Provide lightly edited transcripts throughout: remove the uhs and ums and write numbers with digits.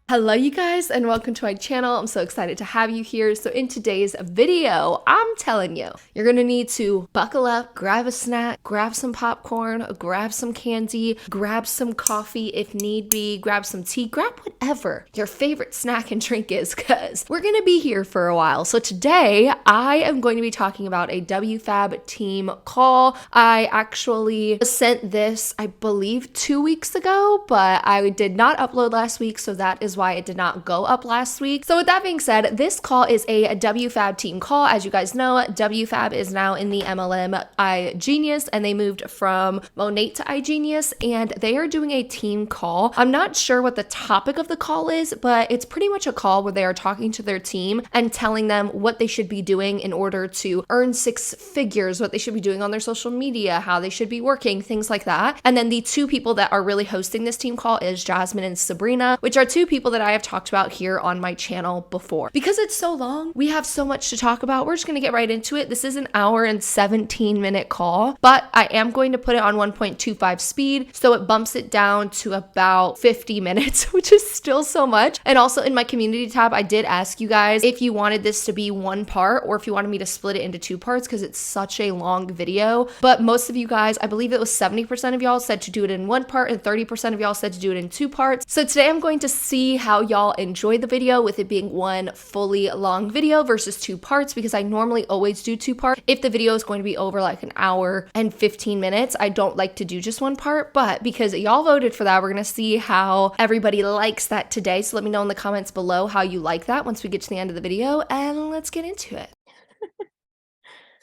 Hello you guys and welcome to my channel. I'm so excited to have you here. So in today's video, I'm telling you, you're gonna need to buckle up, grab a snack, grab some popcorn, grab some candy, grab some coffee if need be, grab some tea, grab whatever your favorite snack and drink is, because we're gonna be here for a while. So today I am going to be talking about a Wfabb team call. I actually sent this, I believe 2 weeks ago, but I did not upload last week, so that is why it did not go up last week. So with that being said, this call is a Wfabb team call. As you guys know, Wfabb is now in the MLM iGenius, and they moved from Monate to iGenius, and they are doing a team call. I'm not sure what the topic of the call is, but it's pretty much a call where they are talking to their team and telling them what they should be doing in order to earn six figures, what they should be doing on their social media, how they should be working, things like that. And then the two people that are really hosting this team call is Jasmine and Sabrina, which are two people that I have talked about here on my channel before. Because it's so long, we have so much to talk about. We're just gonna get right into it. This is an hour and 17-minute call, but I am going to put it on 1.25 speed, so it bumps it down to about 50 minutes, which is still so much. And also in my community tab, I did ask you guys if you wanted this to be one part or if you wanted me to split it into two parts because it's such a long video. But most of you guys, I believe it was 70% of y'all said to do it in one part and 30% of y'all said to do it in two parts. So today I'm going to see how y'all enjoy the video with it being one fully long video versus two parts, because I normally always do two parts. If the video is going to be over like an hour and 15 minutes, I don't like to do just one part, but because y'all voted for that, we're gonna see how everybody likes that today. So let me know in the comments below how you like that once we get to the end of the video, and let's get into it.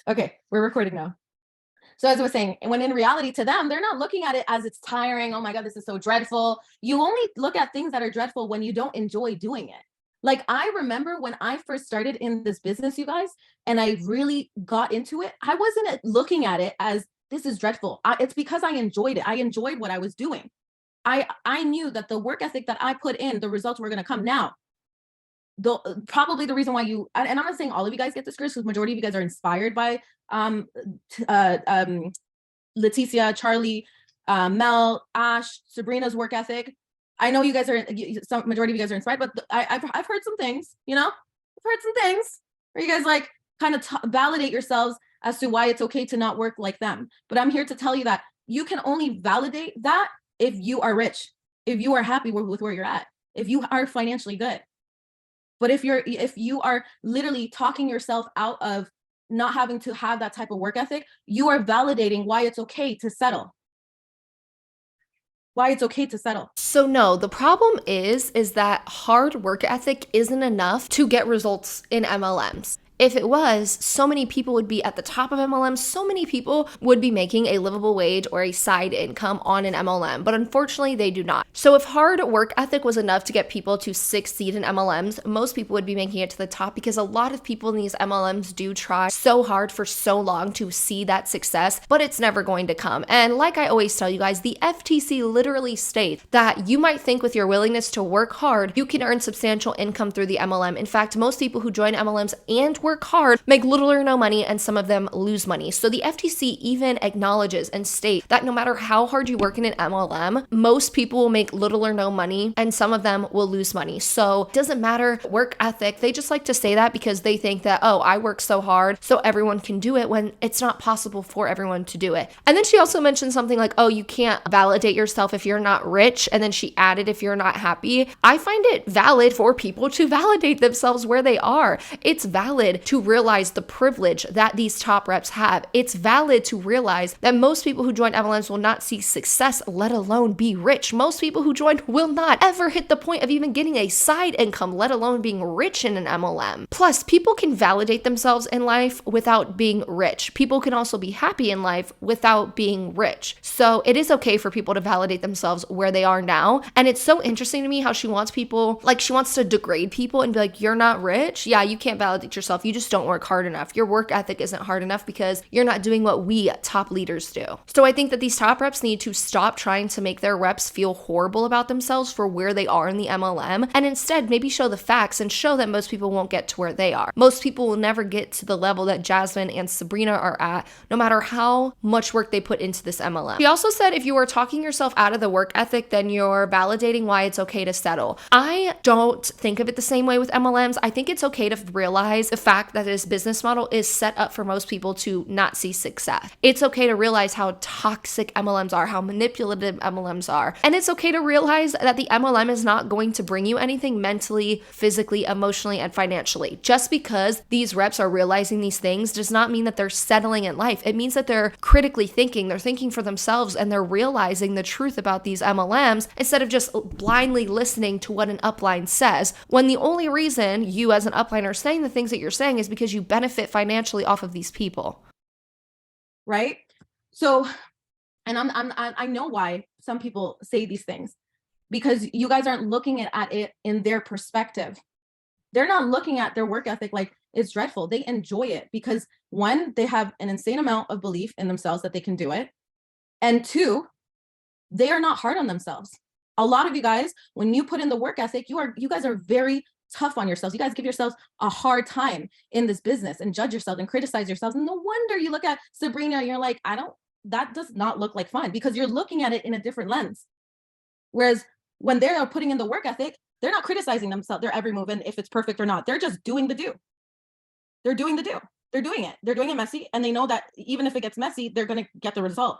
Okay, we're recording now. So as I was saying, when in reality to them, they're not looking at it as it's tiring. Oh my God, this is so dreadful. You only look at things that are dreadful when you don't enjoy doing it. Like I remember when I first started in this business, you guys, and I really got into it, I wasn't looking at it as this is dreadful. It's because I enjoyed it. I enjoyed what I was doing. I knew that the work ethic that I put in, the results were going to come now. Probably the reason why you, and I'm not saying all of you guys get this because majority of you guys are inspired by Leticia, Charlie, Mel, Ash, Sabrina's work ethic. I know you guys are, some majority of you guys are inspired, but I've heard some things, you know, I've heard some things where you guys like kind of validate yourselves as to why it's okay to not work like them. But I'm here to tell you that you can only validate that if you are rich, if you are happy with where you're at, if you are financially good. But if you are literally talking yourself out of not having to have that type of work ethic, you are validating why it's okay to settle. Why it's okay to settle. So no, the problem is that hard work ethic isn't enough to get results in MLMs. If it was, so many people would be at the top of MLM, so many people would be making a livable wage or a side income on an MLM, but unfortunately they do not. So if hard work ethic was enough to get people to succeed in MLMs, most people would be making it to the top, because a lot of people in these MLMs do try so hard for so long to see that success, but it's never going to come. And like I always tell you guys, the FTC literally states that you might think with your willingness to work hard, you can earn substantial income through the MLM. In fact, most people who join MLMs and work hard make little or no money, and some of them lose money. So the FTC even acknowledges and states that no matter how hard you work in an MLM, most people will make little or no money, and some of them will lose money. So it doesn't matter work ethic. They just like to say that because they think that, oh, I work so hard so everyone can do it, when it's not possible for everyone to do it. And then she also mentioned something like, oh, you can't validate yourself if you're not rich. And then she added, if you're not happy. I find it valid for people to validate themselves where they are. It's valid to realize the privilege that these top reps have. It's valid to realize that most people who join MLMs will not see success, let alone be rich. Most people who join will not ever hit the point of even getting a side income, let alone being rich in an MLM. Plus, people can validate themselves in life without being rich. People can also be happy in life without being rich. So it is okay for people to validate themselves where they are now. And it's so interesting to me how she wants people, like she wants to degrade people and be like, you're not rich. Yeah, you can't validate yourself. yourself. You just don't work hard enough. Your work ethic isn't hard enough because you're not doing what we top leaders do. So I think that these top reps need to stop trying to make their reps feel horrible about themselves for where they are in the MLM, and instead maybe show the facts and show that most people won't get to where they are. Most people will never get to the level that Jasmine and Sabrina are at, no matter how much work they put into this MLM. He also said if you are talking yourself out of the work ethic, then you're validating why it's okay to settle. I don't think of it the same way with MLMs. I think it's okay to realize the fact that this business model is set up for most people to not see success. It's okay to realize how toxic MLMs are, how manipulative MLMs are. And it's okay to realize that the MLM is not going to bring you anything mentally, physically, emotionally, and financially. Just because these reps are realizing these things does not mean that they're settling in life. It means that they're critically thinking, they're thinking for themselves, and they're realizing the truth about these MLMs instead of just blindly listening to what an upline says, when the only reason you as an upline are saying the things that you're saying is because you benefit financially off of these people. Right? So, and I know why some people say these things, because you guys aren't looking at it in their perspective. They're not looking at their work ethic like it's dreadful. They enjoy it because, one, they have an insane amount of belief in themselves that they can do it. And two, they are not hard on themselves. A lot of you guys, when you put in the work ethic, you guys are very tough on yourselves. You guys give yourselves a hard time in this business and judge yourself and criticize yourselves. And no wonder you look at Sabrina and you're like, that does not look like fun, because you're looking at it in a different lens. Whereas when they're putting in the work ethic, they're not criticizing themselves, their every move, and if it's perfect or not. They're just doing the do. They're doing the do. They're doing it. They're doing it messy. And they know that even if it gets messy, they're going to get the result.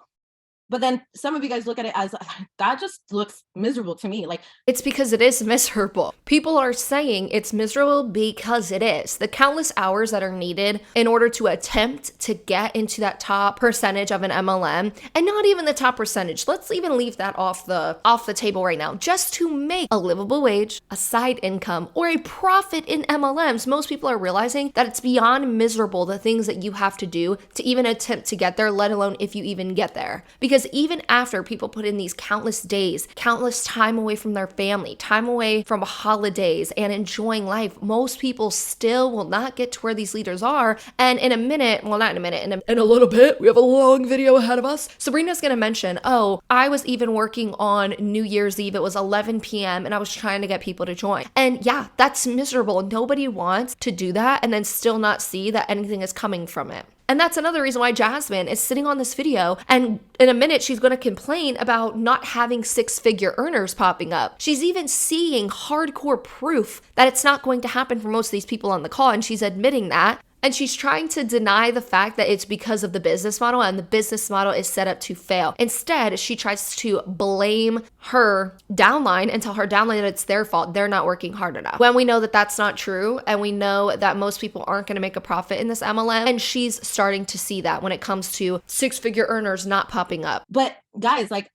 But then some of you guys look at it as, that just looks miserable to me. Like, it's because it is miserable. People are saying it's miserable because it is. The countless hours that are needed in order to attempt to get into that top percentage of an MLM, and not even the top percentage. Let's even leave that off the table right now. Just to make a livable wage, a side income, or a profit in MLMs, most people are realizing that it's beyond miserable, the things that you have to do to even attempt to get there, let alone if you even get there. Because even after people put in these countless days, countless time away from their family, time away from holidays and enjoying life, most people still will not get to where these leaders are. And in a minute, well, not in a minute, in a little bit, we have a long video ahead of us. Sabrina's gonna mention, oh, I was even working on New Year's Eve. It was 11 p.m. and I was trying to get people to join. And yeah, that's miserable. Nobody wants to do that and then still not see that anything is coming from it. And that's another reason why Jasmine is sitting on this video, and in a minute she's going to complain about not having six-figure earners popping up. She's even seeing hardcore proof that it's not going to happen for most of these people on the call, and she's admitting that. And she's trying to deny the fact that it's because of the business model, and the business model is set up to fail. Instead, she tries to blame her downline and tell her downline that it's their fault. They're not working hard enough. When we know that that's not true, and we know that most people aren't going to make a profit in this MLM, and she's starting to see that when it comes to six-figure earners not popping up. But guys, like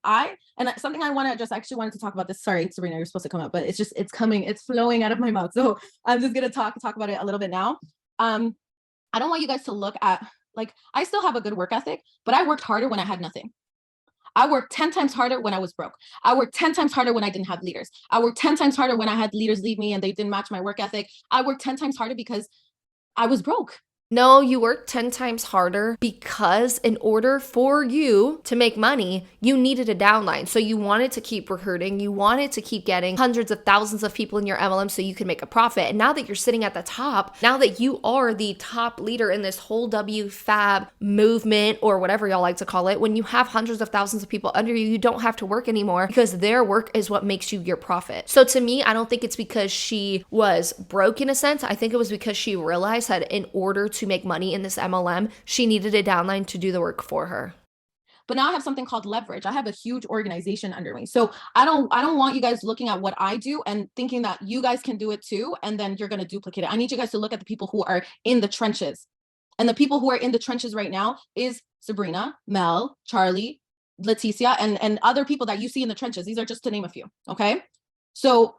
something I want to just actually wanted to talk about this. Sorry, Sabrina, you're supposed to come up, but it's coming, it's flowing out of my mouth. So I'm just going to talk about it a little bit now. I don't want you guys to look at, like, I still have a good work ethic, but I worked harder when I had nothing. I worked 10 times harder when I was broke. I worked 10 times harder when I didn't have leaders. I worked 10 times harder when I had leaders leave me and they didn't match my work ethic. I worked 10 times harder because I was broke. No, you work 10 times harder because in order for you to make money, you needed a downline. So you wanted to keep recruiting. You wanted to keep getting hundreds of thousands of people in your MLM so you could make a profit. And now that you're sitting at the top, now that you are the top leader in this whole Wfabb movement, or whatever y'all like to call it, when you have hundreds of thousands of people under you, you don't have to work anymore because their work is what makes you your profit. So to me, I don't think it's because she was broke in a sense. I think it was because she realized that in order to make money in this MLM, she needed a downline to do the work for her. But now I have something called leverage. I have a huge organization under me. So I don't want you guys looking at what I do and thinking that you guys can do it too, and then you're going to duplicate it. I need you guys to look at the people who are in the trenches. And the people who are in the trenches right now is Sabrina, Mel, Charlie, Leticia, and other people that you see in the trenches. These are just to name a few. Okay. So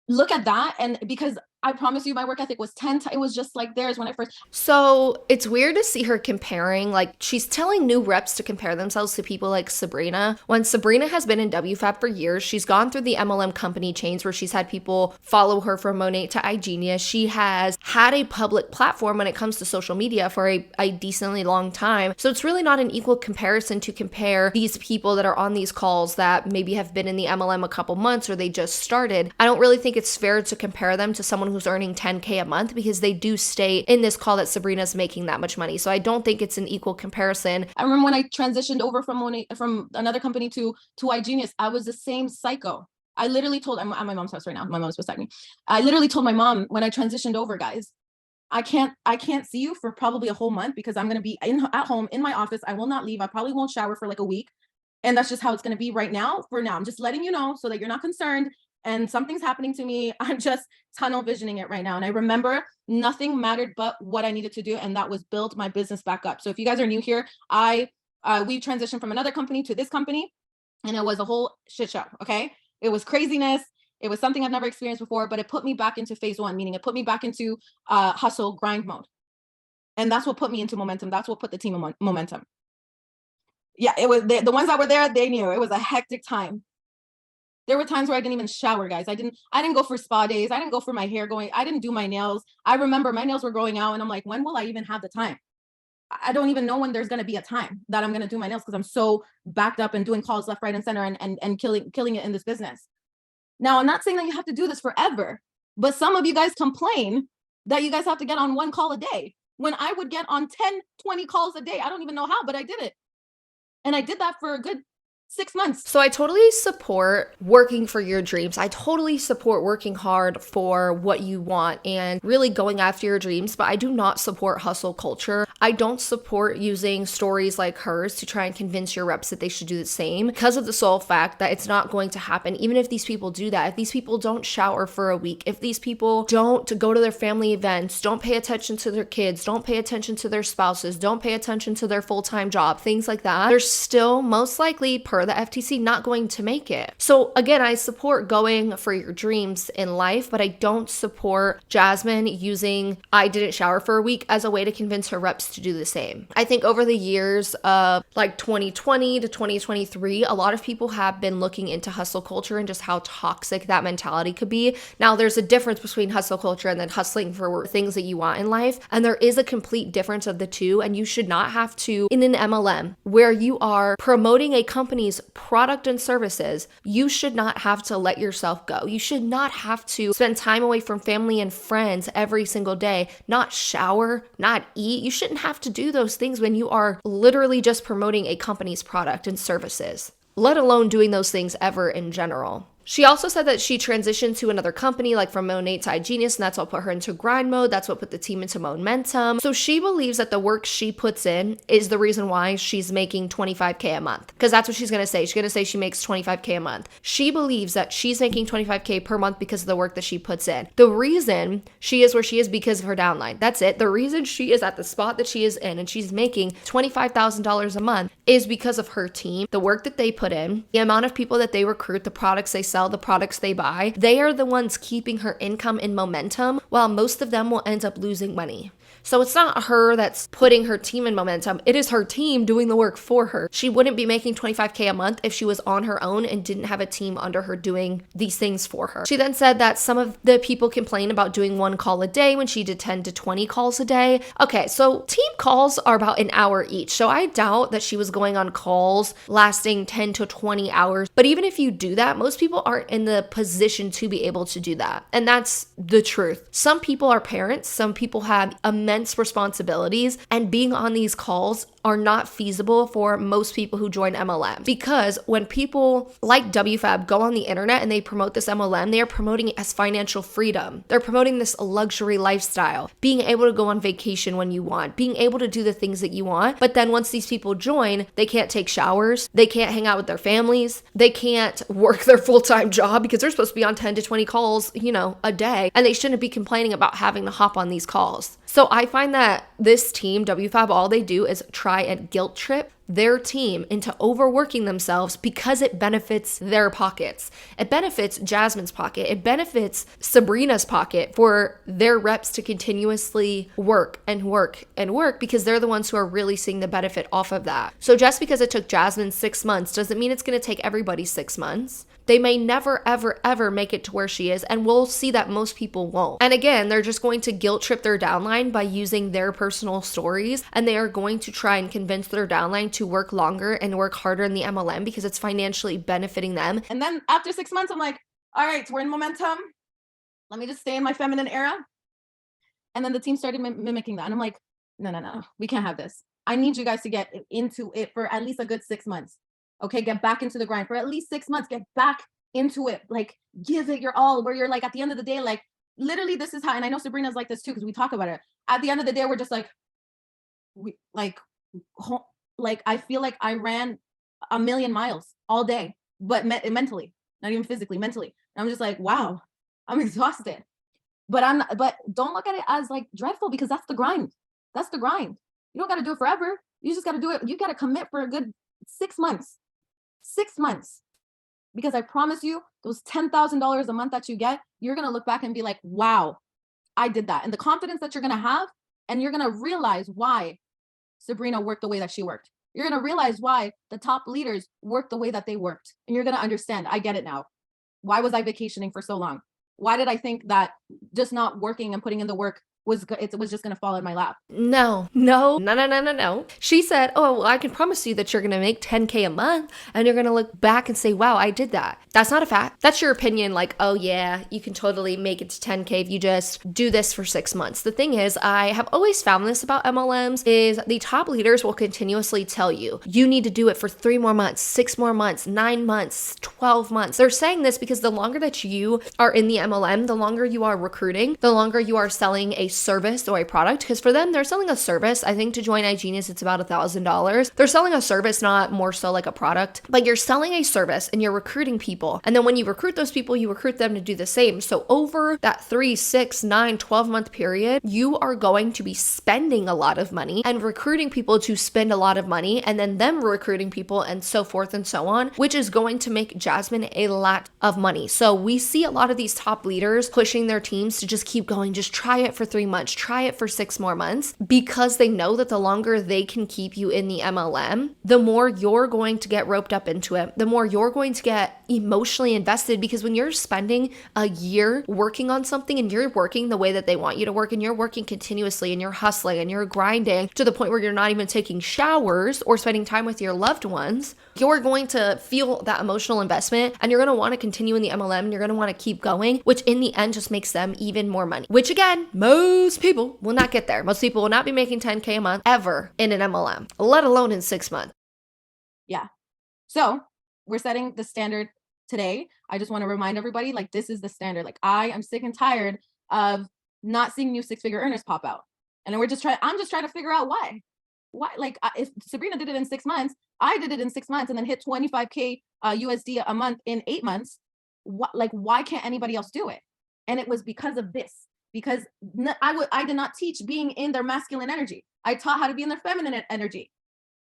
look at that. And because I promise you, my work ethic was 10 times. It was just like theirs when I first. So it's weird to see her comparing, like she's telling new reps to compare themselves to people like Sabrina, when Sabrina has been in Wfabb for years. She's gone through the MLM company chains where she's had people follow her from Monat to iGenius. She has had a public platform when it comes to social media for a decently long time. So it's really not an equal comparison to compare these people that are on these calls that maybe have been in the MLM a couple months or they just started. I don't really think it's fair to compare them to someone who's earning 10K a month, because they do state in this call that Sabrina's making that much money. So I don't think it's an equal comparison. I remember when I transitioned over from another company to iGenius, I was the same psycho. I literally told, I'm at my mom's house right now. My mom's beside me. I literally told my mom when I transitioned over, guys, I can't see you for probably a whole month, because I'm going to be at home in my office. I will not leave. I probably won't shower for like a week. And that's just how it's going to be right now. For now, I'm just letting you know so that you're not concerned. And something's happening to me. I'm just tunnel visioning it right now. And I remember nothing mattered but what I needed to do. And that was build my business back up. So if you guys are new here, we transitioned from another company to this company, and it was a whole shit show. Okay. It was craziness. It was something I've never experienced before, but it put me back into phase one, meaning it put me back into hustle grind mode. And that's what put me into momentum. That's what put the team in momentum. Yeah, it was the ones that were there, they knew it was a hectic time. There were times where I didn't even shower, guys. I didn't go for spa days. I didn't go for my hair going. I didn't do my nails. I remember my nails were growing out, and I'm like, when will I even have the time? I don't even know when there's going to be a time that I'm going to do my nails, because I'm so backed up and doing calls left, right, and center, and killing it in this business. Now, I'm not saying that you have to do this forever, but some of you guys complain that you guys have to get on one call a day, when I would get on 10, 20 calls a day. I don't even know how, but I did it. And I did that for a good 6 months. So I totally support working for your dreams. I totally support working hard for what you want and really going after your dreams, but I do not support hustle culture. I don't support using stories like hers to try and convince your reps that they should do the same, because of the sole fact that it's not going to happen. Even if these people do that, if these people don't shower for a week, if these people don't go to their family events, don't pay attention to their kids, don't pay attention to their spouses, don't pay attention to their full-time job, things like that, they're still most likely, per the FTC, not going to make it. So again, I support going for your dreams in life, but I don't support Jasmine using I didn't shower for a week as a way to convince her reps to do the same. I think over the years of like 2020 to 2023, a lot of people have been looking into hustle culture and just how toxic that mentality could be. Now, there's a difference between hustle culture and then hustling for things that you want in life. And there is a complete difference of the two. And you should not have to, in an MLM where you are promoting a company's product and services, you should not have to let yourself go. You should not have to spend time away from family and friends every single day, not shower, not eat. You shouldn't have to do those things when you are literally just promoting a company's product and services, let alone doing those things ever in general. She also said that she transitioned to another company, like from Monat to iGenius, and that's what put her into grind mode. That's what put the team into momentum. So she believes that the work she puts in is the reason why she's making $25K a month, because that's what she's going to say. She's going to say she makes $25K a month. She believes that she's making $25K per month because of the work that she puts in. The reason she is where she is because of her downline. That's it. The reason she is at the spot that she is in and she's making $25,000 a month is because of her team, the work that they put in, the amount of people that they recruit, the products they sell, the products they buy. They are the ones keeping her income in momentum, while most of them will end up losing money. So it's not her that's putting her team in momentum. It is her team doing the work for her. She wouldn't be making $25K a month if she was on her own and didn't have a team under her doing these things for her. She then said that some of the people complain about doing one call a day when she did 10 to 20 calls a day. Okay, so team calls are about an hour each. So I doubt that she was going on calls lasting 10 to 20 hours. But even if you do that, most people aren't in the position to be able to do that. And that's the truth. Some people are parents. Some people have immense responsibilities, and being on these calls are not feasible for most people who join MLM. Because when people like Wfabb go on the internet and they promote this MLM, they are promoting it as financial freedom. They're promoting this luxury lifestyle, being able to go on vacation when you want, being able to do the things that you want. But then once these people join, they can't take showers, they can't hang out with their families, they can't work their full-time job because they're supposed to be on 10 to 20 calls, a day, and they shouldn't be complaining about having to hop on these calls. So I find that this team, Wfabb, all they do is try and guilt trip their team into overworking themselves because it benefits their pockets. It benefits Jasmine's pocket. It benefits Sabrina's pocket for their reps to continuously work and work and work because they're the ones who are really seeing the benefit off of that. So just because it took Jasmine 6 months doesn't mean it's going to take everybody 6 months. They may never, ever, ever make it to where she is, and we'll see that most people won't. And again, they're just going to guilt trip their downline by using their personal stories, and they are going to try and convince their downline to work longer and work harder in the MLM because it's financially benefiting them. And then after 6 months, I'm like, all right, we're in momentum. Let me just stay in my feminine era. And then the team started mimicking that. And I'm like, no, we can't have this. I need you guys to get into it for at least a good 6 months. Okay, get back into the grind for at least 6 months. Get back into it. Like, give it your all, where you're like, at the end of the day, like, literally, this is how, and I know Sabrina's like this too, because we talk about it. At the end of the day, we're just like, I feel like I ran a million miles all day, but mentally, not even physically, mentally. And I'm just like, wow, I'm exhausted. But don't look at it as like dreadful, because that's the grind. That's the grind. You don't got to do it forever. You just got to do it. You got to commit for a good 6 months. 6 months. Because I promise you, those $10,000 a month that you get, you're going to look back and be like, wow, I did that. And the confidence that you're going to have, and you're going to realize why Sabrina worked the way that she worked. You're going to realize why the top leaders worked the way that they worked. And you're going to understand, I get it now. Why was I vacationing for so long? Why did I think that just not working and putting in the work it was just going to fall in my lap? No. She said, oh, well, I can promise you that you're going to make 10K a month, and you're going to look back and say, wow, I did that. That's not a fact. That's your opinion. Like, oh yeah, you can totally make it to 10K if you just do this for 6 months. The thing is, I have always found this about MLMs is the top leaders will continuously tell you, you need to do it for 3 more months, 6 more months, 9 months, 12 months. They're saying this because the longer that you are in the MLM, the longer you are recruiting, the longer you are selling a service or a product, because for them, they're selling a service. I think to join iGenius, it's about $1,000. They're selling a service, not more so like a product, but you're selling a service and you're recruiting people. And then when you recruit those people, you recruit them to do the same. So over that 3, 6, 9, 12-month period, you are going to be spending a lot of money and recruiting people to spend a lot of money, and then them recruiting people and so forth and so on, which is going to make Jasmine a lot of money. So we see a lot of these top leaders pushing their teams to just keep going, just try it for 3 months, try it for 6 more months, because they know that the longer they can keep you in the MLM, the more you're going to get roped up into it, the more you're going to get emotionally invested, because when you're spending a year working on something and you're working the way that they want you to work, and you're working continuously and you're hustling and you're grinding to the point where you're not even taking showers or spending time with your loved ones, you're going to feel that emotional investment, and you're going to want to continue in the MLM, and you're going to want to keep going, which in the end just makes them even more money, which again, most people will not get there. Most people will not be making 10K a month ever in an MLM, let alone in 6 months. Yeah. So we're setting the standard today. I just want to remind everybody, like, this is the standard. Like, I am sick and tired of not seeing new 6-figure earners pop out. And then I'm just trying to figure out why. Like, if Sabrina did it in 6 months, I did it in 6 months and then hit 25K USD a month in 8 months. Why can't anybody else do it? And it was because of this. Because I did not teach being in their masculine energy. I taught how to be in their feminine energy.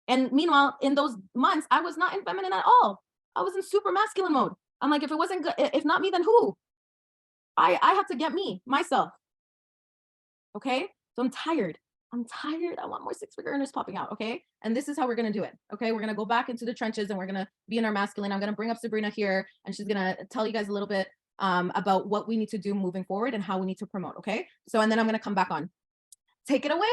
And meanwhile, in those months, I was not in feminine at all. I was in super masculine mode. I'm like, if it wasn't good, if not me, then who? I have to get myself. Okay? So I'm tired. I want more 6-figure earners popping out. Okay? And this is how we're going to do it. Okay? We're going to go back into the trenches, and we're going to be in our masculine. I'm going to bring up Sabrina here, and she's going to tell you guys a little bit about what we need to do moving forward and how we need to promote. Okay. So, and then I'm going to come back on. Take it away.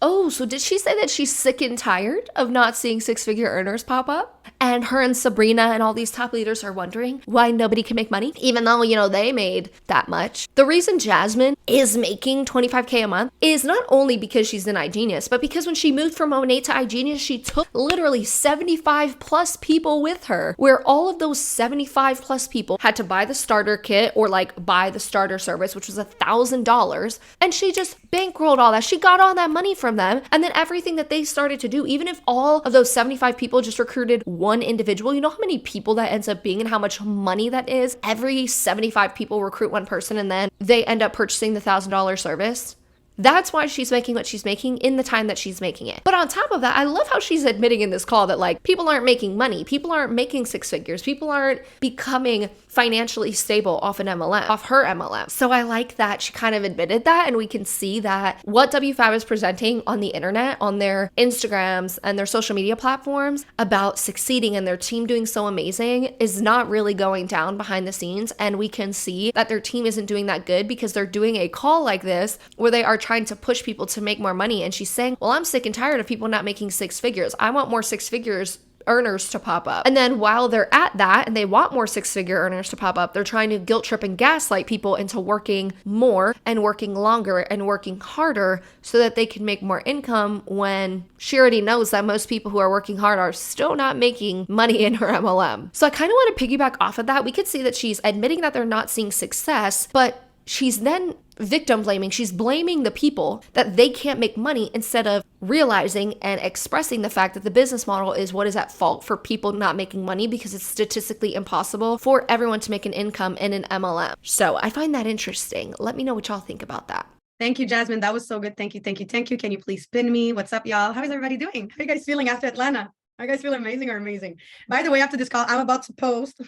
Oh, so did she say that she's sick and tired of not seeing 6-figure earners pop up? And her and Sabrina and all these top leaders are wondering why nobody can make money, even though, they made that much. The reason Jasmine is making 25K a month is not only because she's an iGenius, but because when she moved from Monet to iGenius, she took literally 75 plus people with her, where all of those 75 plus people had to buy the starter kit or buy the starter service, which was $1,000. And she just bankrolled all that. She got all that money from them. And then everything that they started to do, even if all of those 75 people just recruited one individual, you know how many people that ends up being and how much money that is? Every 75 people recruit one person, and then they end up purchasing the $1,000 service. That's why she's making what she's making in the time that she's making it. But on top of that, I love how she's admitting in this call that like people aren't making money. People aren't making six figures. People aren't becoming financially stable off an MLM, off her MLM. So I like that she kind of admitted that, and we can see that what Wfabb is presenting on the internet, on their Instagrams and their social media platforms about succeeding and their team doing so amazing is not really going down behind the scenes. And we can see that their team isn't doing that good because they're doing a call like this where they are trying to push people to make more money. And she's saying, well, I'm sick and tired of people not making six figures. I want more six figures earners to pop up. And then while they're at that and they want more six-figure earners to pop up, they're trying to guilt trip and gaslight people into working more and working longer and working harder so that they can make more income, when she already knows that most people who are working hard are still not making money in her MLM. So I kind of want to piggyback off of that. We could see that she's admitting that they're not seeing success, but she's then victim blaming. She's blaming the people that they can't make money instead of realizing and expressing the fact that the business model is what is at fault for people not making money, because it's statistically impossible for everyone to make an income in an MLM. So I find that interesting. Let me know what y'all think about that. Thank you, Jasmine. That was so good. Thank you. Thank you. Thank you. Can you please pin me? What's up, y'all? How is everybody doing? How are you guys feeling after Atlanta? Are you guys feeling amazing or amazing? By the way, after this call, I'm about to post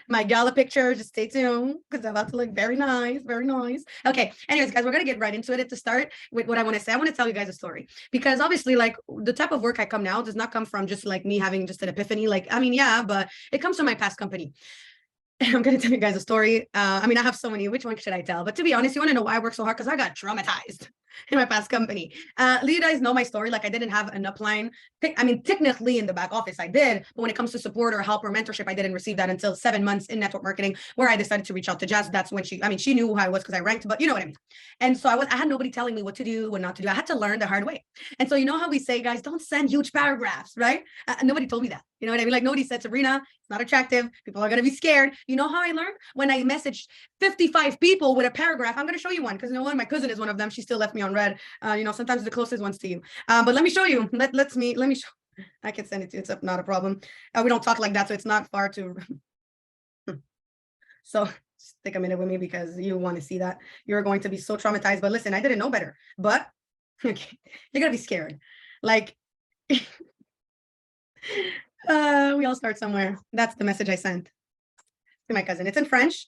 my gala picture. Just stay tuned because I'm about to look very nice, very nice. Okay. Anyways, guys, we're going to get right into it. To start with what I want to say, I want to tell you guys a story, because obviously like the type of work I come now does not come from just like me having just an epiphany. Like, I mean, yeah, but it comes from my past company. I'm going to tell you guys a story. I mean, I have so many. Which one should I tell? But to be honest, you want to know why I work so hard? Because I got traumatized in my past company. You guys know my story. Like, I didn't have an upline. I mean, technically in the back office, I did. But when it comes to support or help or mentorship, I didn't receive that until 7 months in network marketing, where I decided to reach out to Jazz. That's when she knew who I was because I ranked, but you know what I mean. And so I had nobody telling me what to do, what not to do. I had to learn the hard way. And so you know how we say, guys, don't send huge paragraphs, right? Nobody told me that. You know what I mean? Like, nobody said, Sabrina, it's not attractive. People are going to be scared. You know how I learned? When I messaged 55 people with a paragraph. I'm going to show you one, because you know what? My cousin is one of them. She still left me on red. Sometimes the closest ones to you. But let me show you. Let me show. I can send it to you. It's not a problem. We don't talk like that, so it's not far to. So just take a minute with me, because you want to see that. You're going to be so traumatized. But listen, I didn't know better. But okay, you're going to be scared. Like, we all start somewhere. That's the message I sent to my cousin. It's in French.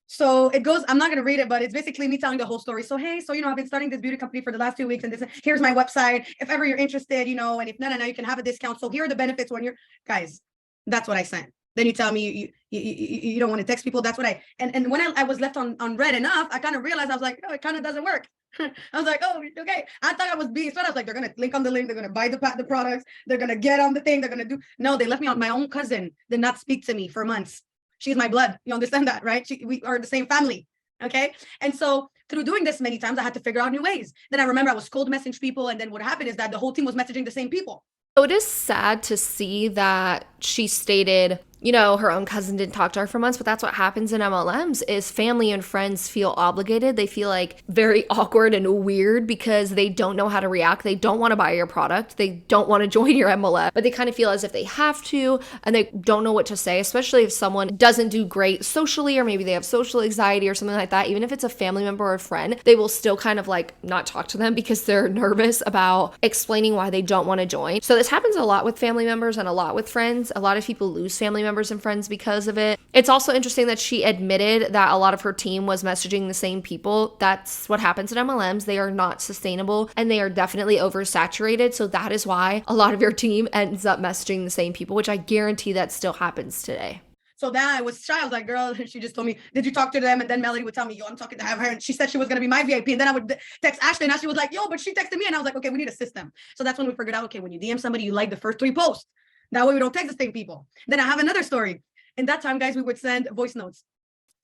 So it goes, I'm not going to read it, but it's basically me telling the whole story. So, hey, I've been starting this beauty company for the last 2 weeks, and here's my website. If ever you're interested, and if no, you can have a discount. So here are the benefits when you're, guys, that's what I sent. Then you tell me you don't want to text people. That's what and when I was left on red enough, I kind of realized, I was like, oh, it kind of doesn't work. I was like, oh, okay. I thought I was being smart. I was like, they're going to link on the link. They're going to buy the products. They're going to get on the thing. They're going to do. No, they left me on. My own cousin did not speak to me for months. She's my blood. You understand that, right? We are the same family. Okay. And so through doing this many times, I had to figure out new ways. Then I remember I was cold message people. And then what happened is that the whole team was messaging the same people. So it is sad to see that she stated, her own cousin didn't talk to her for months, but that's what happens in MLMs is family and friends feel obligated. They feel like very awkward and weird because they don't know how to react. They don't want to buy your product. They don't want to join your MLM, but they kind of feel as if they have to, and they don't know what to say, especially if someone doesn't do great socially, or maybe they have social anxiety or something like that. Even if it's a family member or a friend, they will still kind of like not talk to them because they're nervous about explaining why they don't want to join. So this happens a lot with family members and a lot with friends. A lot of people lose family members and friends because of it. It's also interesting that she admitted that a lot of her team was messaging the same people. That's what happens at MLMs. They are not sustainable and they are definitely oversaturated. So that is why a lot of your team ends up messaging the same people, which I guarantee that still happens today. So then I was shy. I was like, girl, she just told me, did you talk to them? And then Melody would tell me, yo, I'm talking to her. And she said she was going to be my VIP. And then I would text Ashley, and Ashley was like, yo, but she texted me. And I was like, okay, we need a system. So that's when we figured out, okay, when you DM somebody, you like the first 3 posts. That way we don't text the same people. Then I have another story. In that time, guys, we would send voice notes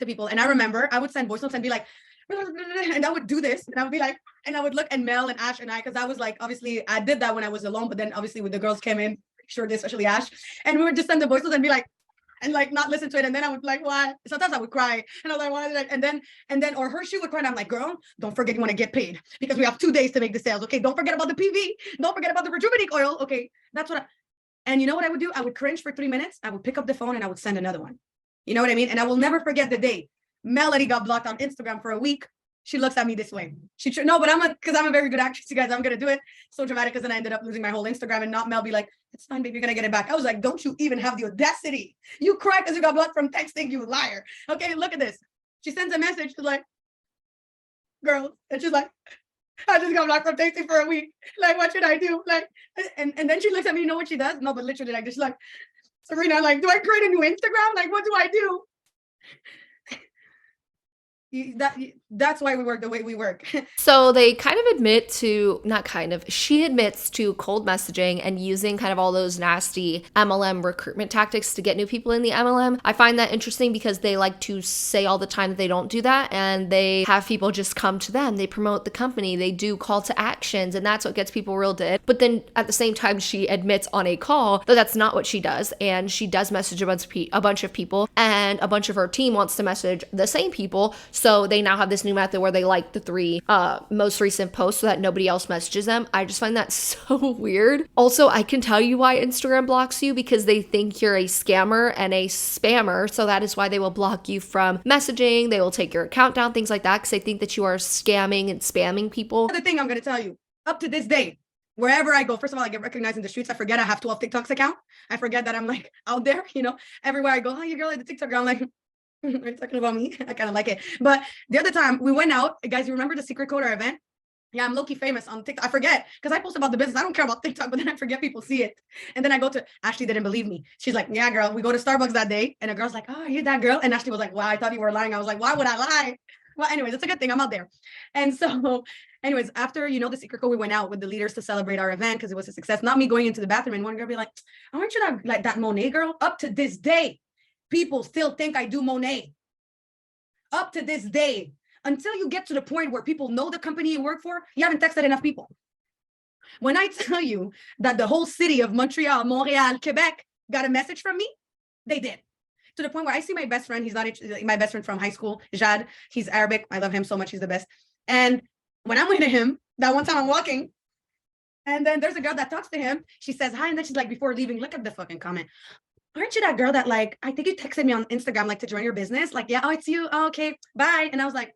to people. And I remember I would send voice notes and be like, and I would do this. And I would be like, and I would look at Mel and Ash and I, because I was like, obviously I did that when I was alone. But then obviously when the girls came in, sure, especially Ash. And we would just send the voice notes and be like, and like not listen to it. And then I would like, why? Sometimes I would cry. And I was like, why did I? And then, or her, she would cry. And I'm like, girl, don't forget you want to get paid because we have 2 days to make the sales. Okay. Don't forget about the PV. Don't forget about the rejuvenating oil. Okay. That's what and you know what I would do? I would cringe for 3 minutes. I would pick up the phone and I would send another one. You know what I mean? And I will never forget the day Melody got blocked on Instagram for a week. She looks at me this way. No, but because I'm a very good actress, you guys, I'm going to do it. So dramatic, because then I ended up losing my whole Instagram, and not Mel be like, it's fine, baby, you're going to get it back. I was like, don't you even have the audacity? You cry because you got blood from texting, you liar. Okay, look at this. She sends a message. She's like, girl, and she's like, I just got blocked from texting for a week. Like, what should I do? Like, and then she looks at me, you know what she does? No, but literally like this, she's like, Serena, like, do I create a new Instagram? Like, what do I do? That's why we work the way we work. So they kind of admit to, not kind of, she admits to cold messaging and using kind of all those nasty MLM recruitment tactics to get new people in the MLM. I find that interesting because they like to say all the time that they don't do that, and they have people just come to them. They promote the company, they do call to actions, and that's what gets people reeled in. But then at the same time, she admits on a call that that's not what she does, and she does message a bunch of people, and a bunch of her team wants to message the same people. So they now have this new method where they like the 3 most recent posts so that nobody else messages them. I just find that so weird. Also, I can tell you why Instagram blocks you, because they think you're a scammer and a spammer. So that is why they will block you from messaging. They will take your account down, things like that, because they think that you are scamming and spamming people. The thing I'm going to tell you, up to this day, wherever I go, first of all, I get recognized in the streets. I forget I have 12 TikToks account. I forget that I'm like out there, everywhere I go. Oh, you girl at the TikTok girl. I'm like, are you talking about me? I kind of like it. But the other time we went out, guys, you remember the Secret Coder event? Yeah, I'm low-key famous on TikTok. I forget, because I post about the business. I don't care about TikTok, but then I forget people see it. And then I go to, Ashley didn't believe me. She's like, yeah, girl, we go to Starbucks that day. And a girl's like, oh, you're that girl? And Ashley was like, wow, I thought you were lying. I was like, why would I lie? Well, anyways, it's a good thing I'm out there. And so anyways, after, the Secret Code, we went out with the leaders to celebrate our event because it was a success. Not me going into the bathroom and one girl be like, aren't you not like that Monet girl? Up to this day, people still think I do Monet. Up to this day, until you get to the point where people know the company you work for, you haven't texted enough people. When I tell you that the whole city of Montreal, Montreal, Quebec got a message from me, they did. To the point where I see my best friend, he's not my best friend from high school, Jad, he's Arabic. I love him so much, he's the best. And when I'm with him, that one time I'm walking, and then there's a girl that talks to him, she says hi, and then she's like, before leaving, look at the fucking comment. Aren't you that girl that like, I think you texted me on Instagram, like to join your business? Like, yeah, oh, it's you. Oh, okay, bye. And I was like,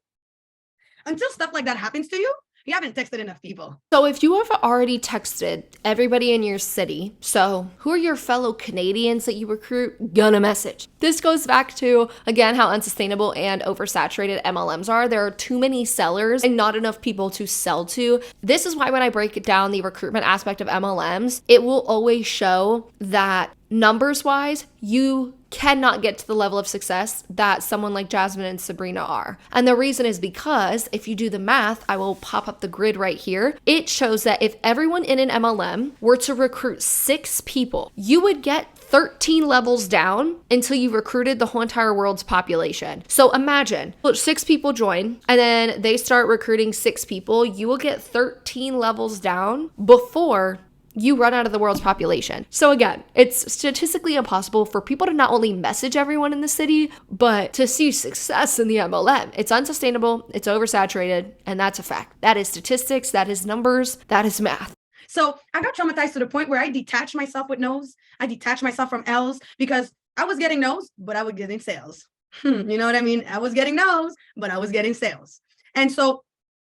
until stuff like that happens to you, you haven't texted enough people. So if you have already texted everybody in your city, so who are your fellow Canadians that you recruit gonna message? This goes back to, again, how unsustainable and oversaturated MLMs are. There are too many sellers and not enough people to sell to. This is why when I break down the recruitment aspect of MLMs, it will always show that numbers wise, you cannot get to the level of success that someone like Jasmine and Sabrina are. And the reason is because if you do the math, I will pop up the grid right here. It shows that if everyone in an MLM were to recruit 6 people, you would get 13 levels down until you recruited the whole entire world's population. So imagine 6 people join and then they start recruiting 6 people. You will get 13 levels down before you run out of the world's population. So again, it's statistically impossible for people to not only message everyone in the city, but to see success in the MLM. It's unsustainable, it's oversaturated, and that's a fact. That is statistics, that is numbers, that is math. So I got traumatized to the point where I detached myself with no's. I detached myself from L's because I was getting no's, but I was getting sales. You know what I mean? I was getting no's, but I was getting sales. And so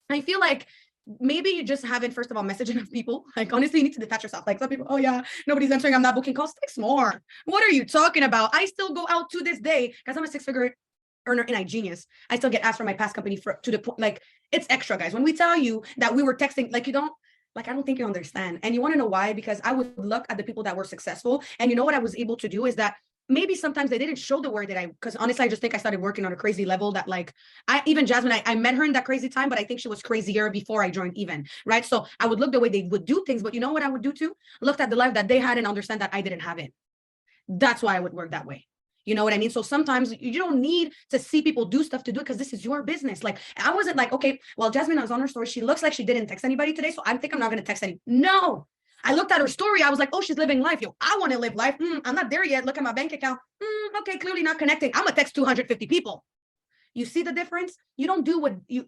I feel like maybe you just haven't, first of all, messaged enough people. Like, honestly, you need to detach yourself. Like, some people, oh yeah, nobody's answering, I'm not booking calls. 6 more. What are you talking about? I still go out to this day because I'm a 6-figure earner and I genius. I still get asked from my past company to the point, like, it's extra, guys. When we tell you that we were texting, like, I don't think you understand. And you want to know why? Because I would look at the people that were successful. And you know what I was able to do is that maybe sometimes they didn't show the word that because honestly, I just think I started working on a crazy level that like, even Jasmine, I met her in that crazy time, but I think she was crazier before I joined even, right? So I would look the way they would do things, but you know what I would do too? Looked at the life that they had and understand that I didn't have it. That's why I would work that way. You know what I mean? So sometimes you don't need to see people do stuff to do it because this is your business. Like, I wasn't like, okay, well, Jasmine, I was on her story. She looks like she didn't text anybody today. So I think I'm not going to text any. No. I looked at her story. I was like, oh, she's living life. Yo, I want to live life. I'm not there yet. Look at my bank account. Okay, clearly not connecting. I'm going to text 250 people. You see the difference? You don't do what you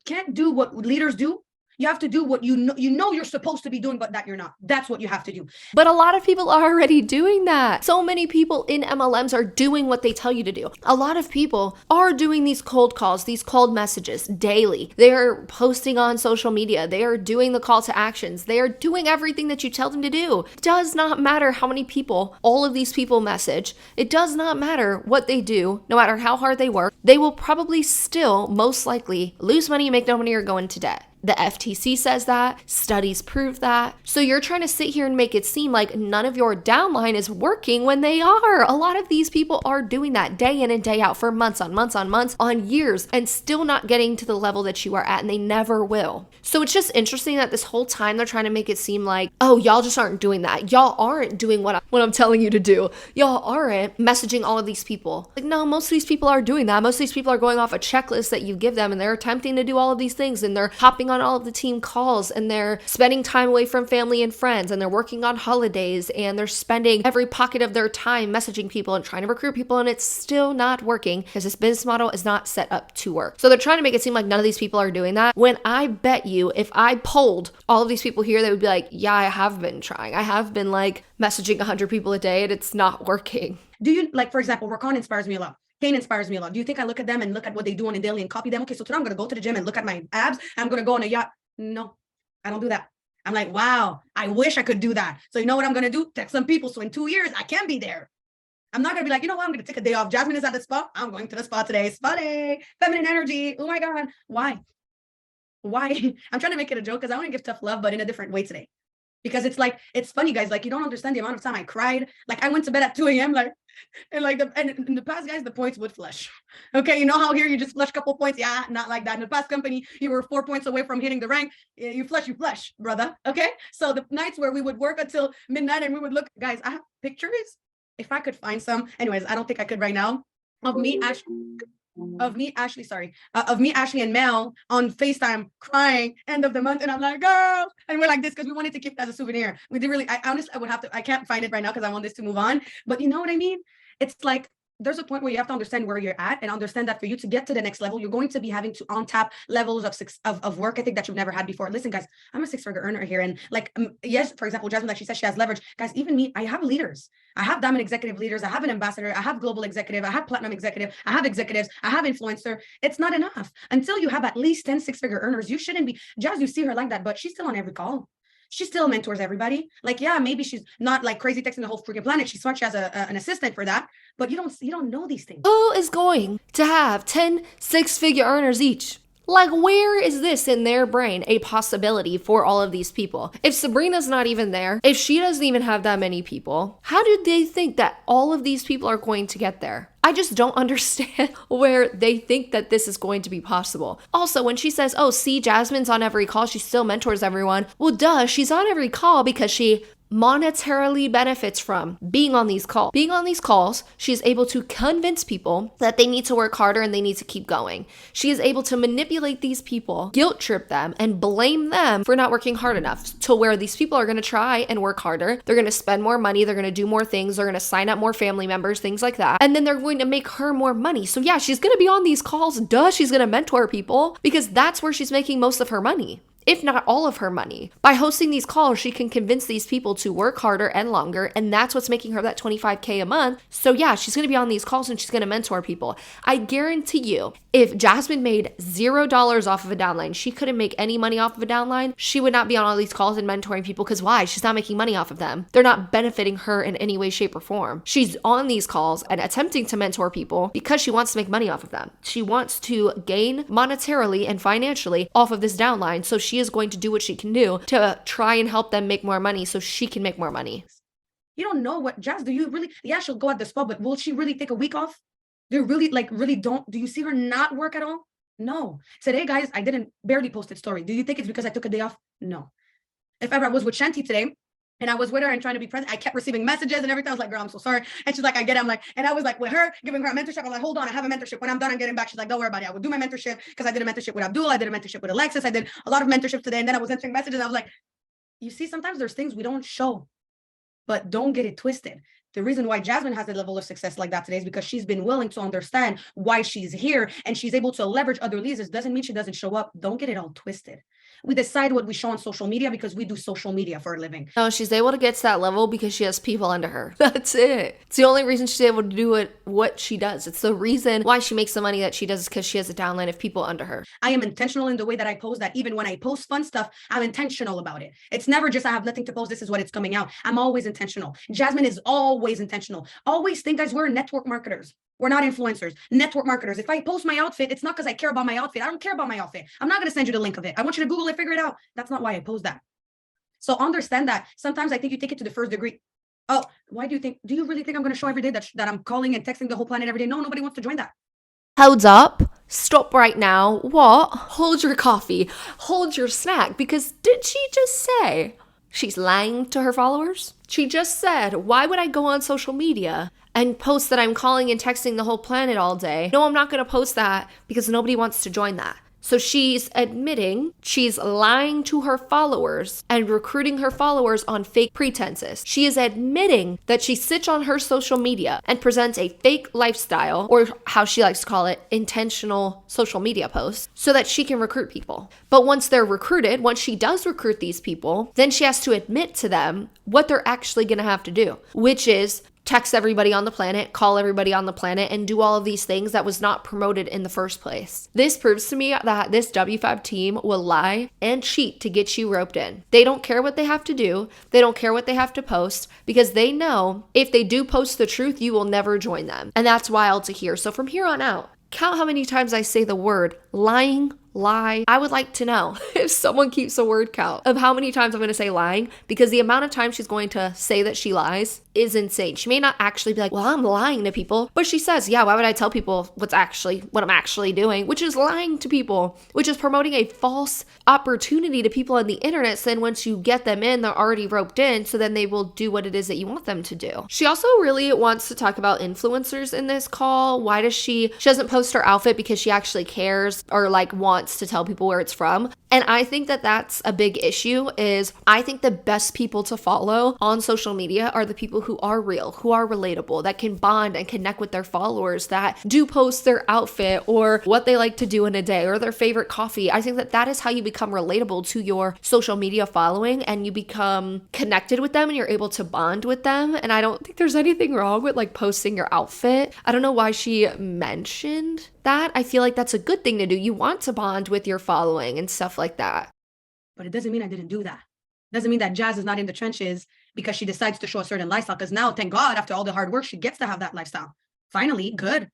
can't do what leaders do You have to do what you know you're supposed to be doing, but that you're not. That's what you have to do. But a lot of people are already doing that. So many people in MLMs are doing what they tell you to do. A lot of people are doing these cold calls, these cold messages daily. They are posting on social media. They are doing the call to actions. They are doing everything that you tell them to do. It does not matter how many people all of these people message. It does not matter what they do, no matter how hard they work. They will probably still most likely lose money, make no money, or go into debt. The FTC says that. Studies prove that. So you're trying to sit here and make it seem like none of your downline is working when they are. A lot of these people are doing that day in and day out for months on months on months on years and still not getting to the level that you are at, and they never will. So it's just interesting that this whole time they're trying to make it seem like, oh, y'all just aren't doing that. Y'all aren't doing what I'm telling you to do. Y'all aren't messaging all of these people. Like, no, most of these people are doing that. Most of these people are going off a checklist that you give them, and they're attempting to do all of these things, and they're hopping on all of the team calls, and they're spending time away from family and friends, and they're working on holidays, and they're spending every pocket of their time messaging people and trying to recruit people, and it's still not working because this business model is not set up to work. So they're trying to make it seem like none of these people are doing that, when I bet you if I polled all of these people here, they would be like, yeah, I have been trying. I have been like messaging 100 people a day, and it's not working. Do you, like, for example, Rakan inspires me a lot. Kane inspires me a lot. Do you think I look at them and look at what they do on a daily and copy them? Okay, so today I'm going to go to the gym and look at my abs. I'm going to go on a yacht. No, I don't do that. I'm like, wow, I wish I could do that. So you know what I'm going to do? Text some people. So in 2 years, I can be there. I'm not going to be like, you know what? I'm going to take a day off. Jasmine is at the spa. I'm going to the spa today. Spa day, feminine energy. Oh my God. Why? I'm trying to make it a joke because I want to give tough love, but in a different way today. Because it's like, it's funny, guys. Like, you don't understand the amount of time I cried. Like, I went to bed at 2 a.m. Like, and in the past, guys, the points would flush. Okay, you know how here you just flush a couple points? Yeah, not like that. In the past company, you were 4 points away from hitting the rank. You flush, brother. Okay, so the nights where we would work until midnight and we would look, guys, I have pictures. If I could find some, anyways, I don't think I could right now. Of me, Ashley and Mel on FaceTime crying end of the month, and I'm like, girl, and we're like this because we wanted to keep it as a souvenir. We did really. I honestly, I would have to. I can't find it right now because I want this to move on. But you know what I mean? It's like there's a point where you have to understand where you're at and understand that for you to get to the next level, you're going to be having to untap levels of work ethic that you've never had before. Listen, guys, I'm a 6-figure earner here. And like, yes, for example, Jasmine, like she said, she has leverage. Guys, even me, I have leaders. I have diamond executive leaders. I have an ambassador. I have global executive. I have platinum executive. I have executives. I have influencer. It's not enough. Until you have at least 10 6-figure earners, you shouldn't be. Jazz, you see her like that, but she's still on every call. She still mentors everybody. Like, yeah, maybe she's not like crazy texting the whole freaking planet. She's smart. She has an assistant for that, but you don't know these things. Who is going to have 10 6-figure earners each? Like, where is this in their brain a possibility for all of these people? If Sabrina's not even there, if she doesn't even have that many people, how did they think that all of these people are going to get there? I just don't understand where they think that this is going to be possible. Also, when she says, oh, see, Jasmine's on every call, she still mentors everyone. Well, duh, she's on every call because she monetarily benefits from being on these calls. Being on these calls, she is able to convince people that they need to work harder and they need to keep going. She is able to manipulate these people, guilt trip them, and blame them for not working hard enough, to where these people are going to try and work harder. They're going to spend more money. They're going to do more things. They're going to sign up more family members, things like that. And then they're going to make her more money. So yeah, she's going to be on these calls. Duh, she's going to mentor people because that's where she's making most of her money, if not all of her money. By hosting these calls, she can convince these people to work harder and longer, and that's what's making her that $25K a month. So yeah, she's going to be on these calls and she's going to mentor people. I guarantee you, if Jasmine made $0 off of a downline, she couldn't make any money off of a downline, she would not be on all these calls and mentoring people, because why? She's not making money off of them. They're not benefiting her in any way, shape, or form. She's on these calls and attempting to mentor people because she wants to make money off of them. She wants to gain monetarily and financially off of this downline, so she is going to do what she can do to try and help them make more money so she can make more money. You don't know what, Jazz, do you really, yeah, she'll go at the spa, but will she really take a week off? Do you really, do you see her not work at all? No. Today, guys, I didn't barely post a story. Do you think it's because I took a day off? No. If ever I was with Shanti today, and I was with her and trying to be present, I kept receiving messages and everything. I was like, girl, I'm so sorry. And she's like, I get it. I'm like, and I was like with her, giving her a mentorship. I'm like, hold on, I have a mentorship. When I'm done, I'm getting back. She's like, don't worry about it. I will do my mentorship, because I did a mentorship with Abdul. I did a mentorship with Alexis. I did a lot of mentorship today. And then I was answering messages. I was like, you see, sometimes there's things we don't show, but don't get it twisted. The reason why Jasmine has a level of success like that today is because she's been willing to understand why she's here, and she's able to leverage other leaders. Doesn't mean she doesn't show up. Don't get it all twisted. We decide what we show on social media because we do social media for a living. No, she's able to get to that level because she has people under her. That's it. It's the only reason she's able to do what she does. It's the reason why she makes the money that she does is because she has a downline of people under her. I am intentional in the way that I post that. Even when I post fun stuff, I'm intentional about it. It's never just I have nothing to post, this is what it's coming out. I'm always intentional. Jasmine is always intentional. Always think, guys, we're network marketers. We're not influencers, network marketers. If I post my outfit, it's not because I care about my outfit. I don't care about my outfit. I'm not going to send you the link of it. I want you to Google it, figure it out. That's not why I post that. So understand that. Sometimes I think you take it to the first degree. Oh, why do you really think I'm going to show every day that I'm calling and texting the whole planet every day? No, nobody wants to join that. Hold up. Stop right now. What? Hold your coffee. Hold your snack. Because did she just say she's lying to her followers? She just said, why would I go on social media and post that I'm calling and texting the whole planet all day? No, I'm not going to post that because nobody wants to join that. So she's admitting she's lying to her followers and recruiting her followers on fake pretenses. She is admitting that she sits on her social media and presents a fake lifestyle, or how she likes to call it, intentional social media posts, so that she can recruit people. But once they're recruited, once she does recruit these people, then she has to admit to them what they're actually going to have to do, which is text everybody on the planet, call everybody on the planet, and do all of these things that was not promoted in the first place. This proves to me that this Wfabb team will lie and cheat to get you roped in. They don't care what they have to do. They don't care what they have to post because they know if they do post the truth, you will never join them. And that's wild to hear. So from here on out, count how many times I say the word lying, lie. I would like to know if someone keeps a word count of how many times I'm going to say lying, because the amount of times she's going to say that she lies is insane. She may not actually be like, well, I'm lying to people, but she says, yeah, why would I tell people what I'm actually doing, which is lying to people, which is promoting a false opportunity to people on the internet. So then once you get them in, they're already roped in. So then they will do what it is that you want them to do. She also really wants to talk about influencers in this call. Why does she doesn't post her outfit because she actually cares or like wants to tell people where it's from. And I think that that's a big issue. Is I think the best people to follow on social media are the people who are real, who are relatable, that can bond and connect with their followers, that do post their outfit or what they like to do in a day or their favorite coffee. I think that that is how you become relatable to your social media following, and you become connected with them and you're able to bond with them. And I don't think there's anything wrong with like posting your outfit. I don't know why she mentioned that. I feel like that's a good thing to do. You want to bond with your following and stuff like that. But it doesn't mean I didn't do that. Doesn't mean that Jazz is not in the trenches because she decides to show a certain lifestyle. Because now, thank God, after all the hard work, she gets to have that lifestyle. Finally, good,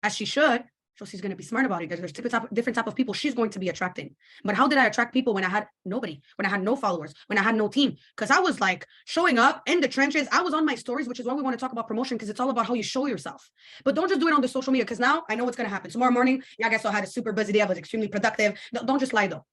as she should. So she's going to be smart about it. There's different type of people she's going to be attracting. But how did I attract people when I had nobody, when I had no followers, when I had no team? Because I was like showing up in the trenches. I was on my stories, which is why we want to talk about promotion, because it's all about how you show yourself. But don't just do it on the social media, because now I know what's going to happen. Tomorrow morning, yeah, I guess I had a super busy day. I was extremely productive. Don't just lie though.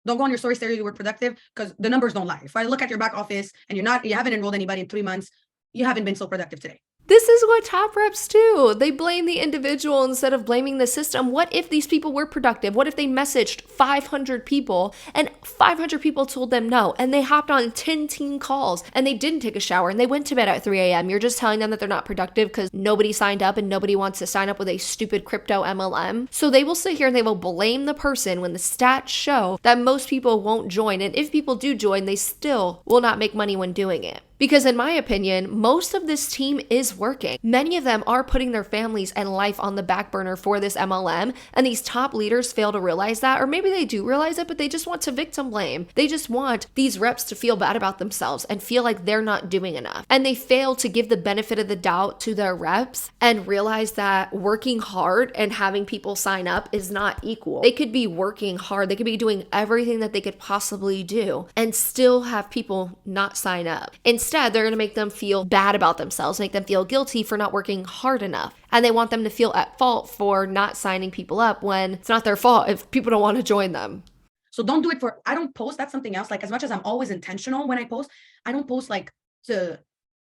Don't go on your story saying you were productive, because the numbers don't lie. If I look at your back office and you haven't enrolled anybody in 3 months, you haven't been so productive today. This is what top reps do. They blame the individual instead of blaming the system. What if these people were productive? What if they messaged 500 people and 500 people told them no, and they hopped on 10 team calls and they didn't take a shower and they went to bed at 3 a.m. You're just telling them that they're not productive because nobody signed up and nobody wants to sign up with a stupid crypto MLM. So they will sit here and they will blame the person when the stats show that most people won't join. And if people do join, they still will not make money when doing it. Because in my opinion, most of this team is working. Many of them are putting their families and life on the back burner for this MLM, and these top leaders fail to realize that, or maybe they do realize it, but they just want to victim blame. They just want these reps to feel bad about themselves and feel like they're not doing enough. And they fail to give the benefit of the doubt to their reps and realize that working hard and having people sign up is not equal. They could be working hard, they could be doing everything that they could possibly do and still have people not sign up. Instead, they're going to make them feel bad about themselves, make them feel guilty for not working hard enough. And they want them to feel at fault for not signing people up when it's not their fault if people don't want to join them. So don't do it I don't post, that's something else. Like, as much as I'm always intentional when I post, I don't post like to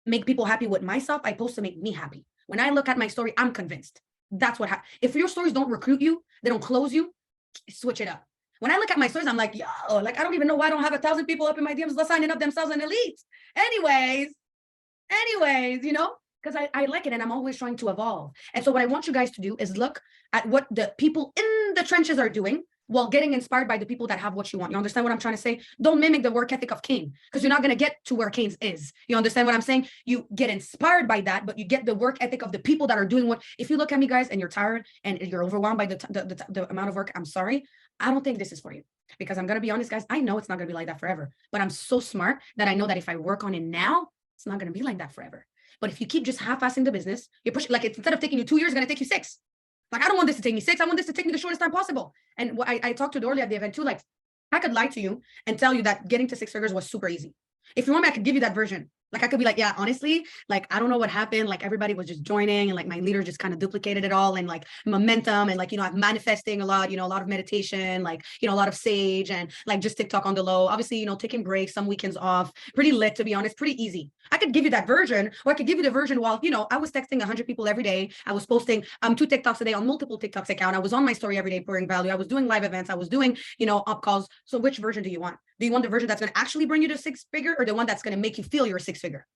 make people happy with myself. I post to make me happy. When I look at my story, I'm convinced. That's what happens. If your stories don't recruit you, they don't close you, switch it up. When I look at my stories, I'm like, yo, like, I don't even know why I don't have 1,000 people up in my DMs signing up themselves in elite. Anyways, you know, because I like it and I'm always trying to evolve. And so what I want you guys to do is look at what the people in the trenches are doing, while getting inspired by the people that have what you want. You understand what I'm trying to say? Don't mimic the work ethic of Cain, because you're not going to get to where Cain's is. You understand what I'm saying? You get inspired by that, but you get the work ethic of the people that are doing what. If you look at me, guys, and you're tired and you're overwhelmed by the amount of work, I'm sorry. I don't think this is for you, because I'm going to be honest, guys. I know it's not going to be like that forever, but I'm so smart that I know that if I work on it now, it's not going to be like that forever. But if you keep just half-assing the business, you're pushing, like, instead of taking you 2 years, it's going to take you 6. Like, I don't want this to take me 6. I want this to take me the shortest time possible. And what I talked to Dorley at the event too, like, I could lie to you and tell you that getting to 6 figures was super easy. If you want me, I could give you that version. Like, I could be like, yeah, honestly, like, I don't know what happened. Like, everybody was just joining, and like my leader just kind of duplicated it all, and like momentum, and like, you know, I'm manifesting a lot, you know, a lot of meditation, like, you know, a lot of sage, and like just TikTok on the low, obviously, you know, taking breaks, some weekends off, pretty lit, to be honest, pretty easy. I could give you that version, or I could give you the version while, you know, I was texting 100 people every day. I was posting 2 TikToks a day on multiple TikToks account. I was on my story every day pouring value. I was doing live events. I was doing, you know, up calls. So which version do you want? Do you want the version that's going to actually bring you to 6 figure, or the one that's going to make you feel you're a 6 figure?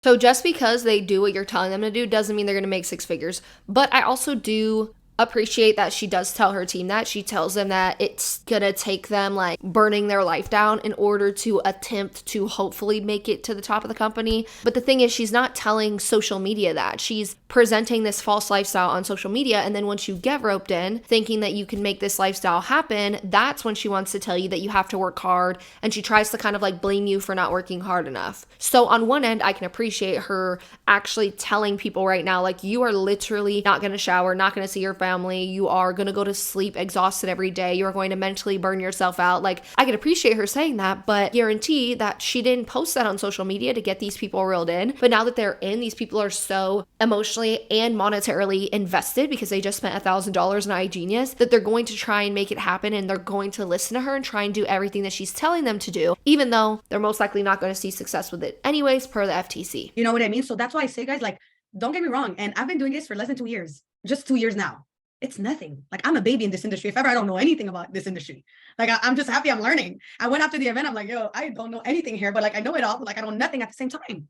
So just because they do what you're telling them to do doesn't mean they're going to make 6 figures. But I also do appreciate that she does tell her team that. She tells them that it's going to take them like burning their life down in order to attempt to hopefully make it to the top of the company. But the thing is, she's not telling social media that. She's presenting this false lifestyle on social media. And then once you get roped in thinking that you can make this lifestyle happen, that's when she wants to tell you that you have to work hard. And she tries to kind of like blame you for not working hard enough. So on one end, I can appreciate her actually telling people right now, like, you are literally not going to shower, not going to see your family. You are going to go to sleep exhausted every day. You're going to mentally burn yourself out. Like, I could appreciate her saying that, but guarantee that she didn't post that on social media to get these people reeled in. But now that they're in, these people are so emotionally and monetarily invested because they just spent $1,000 on iGenius that they're going to try and make it happen, and they're going to listen to her and try and do everything that she's telling them to do, even though they're most likely not going to see success with it anyways, per the FTC. You know what I mean? So that's why I say, guys, like, don't get me wrong. And I've been doing this for less than 2 years, just 2 years now. It's nothing. Like, I'm a baby in this industry. If ever I don't know anything about this industry, like, I'm just happy I'm learning. I went after the event. I'm like, yo, I don't know anything here, but like, I know it all. But like, I know nothing at the same time.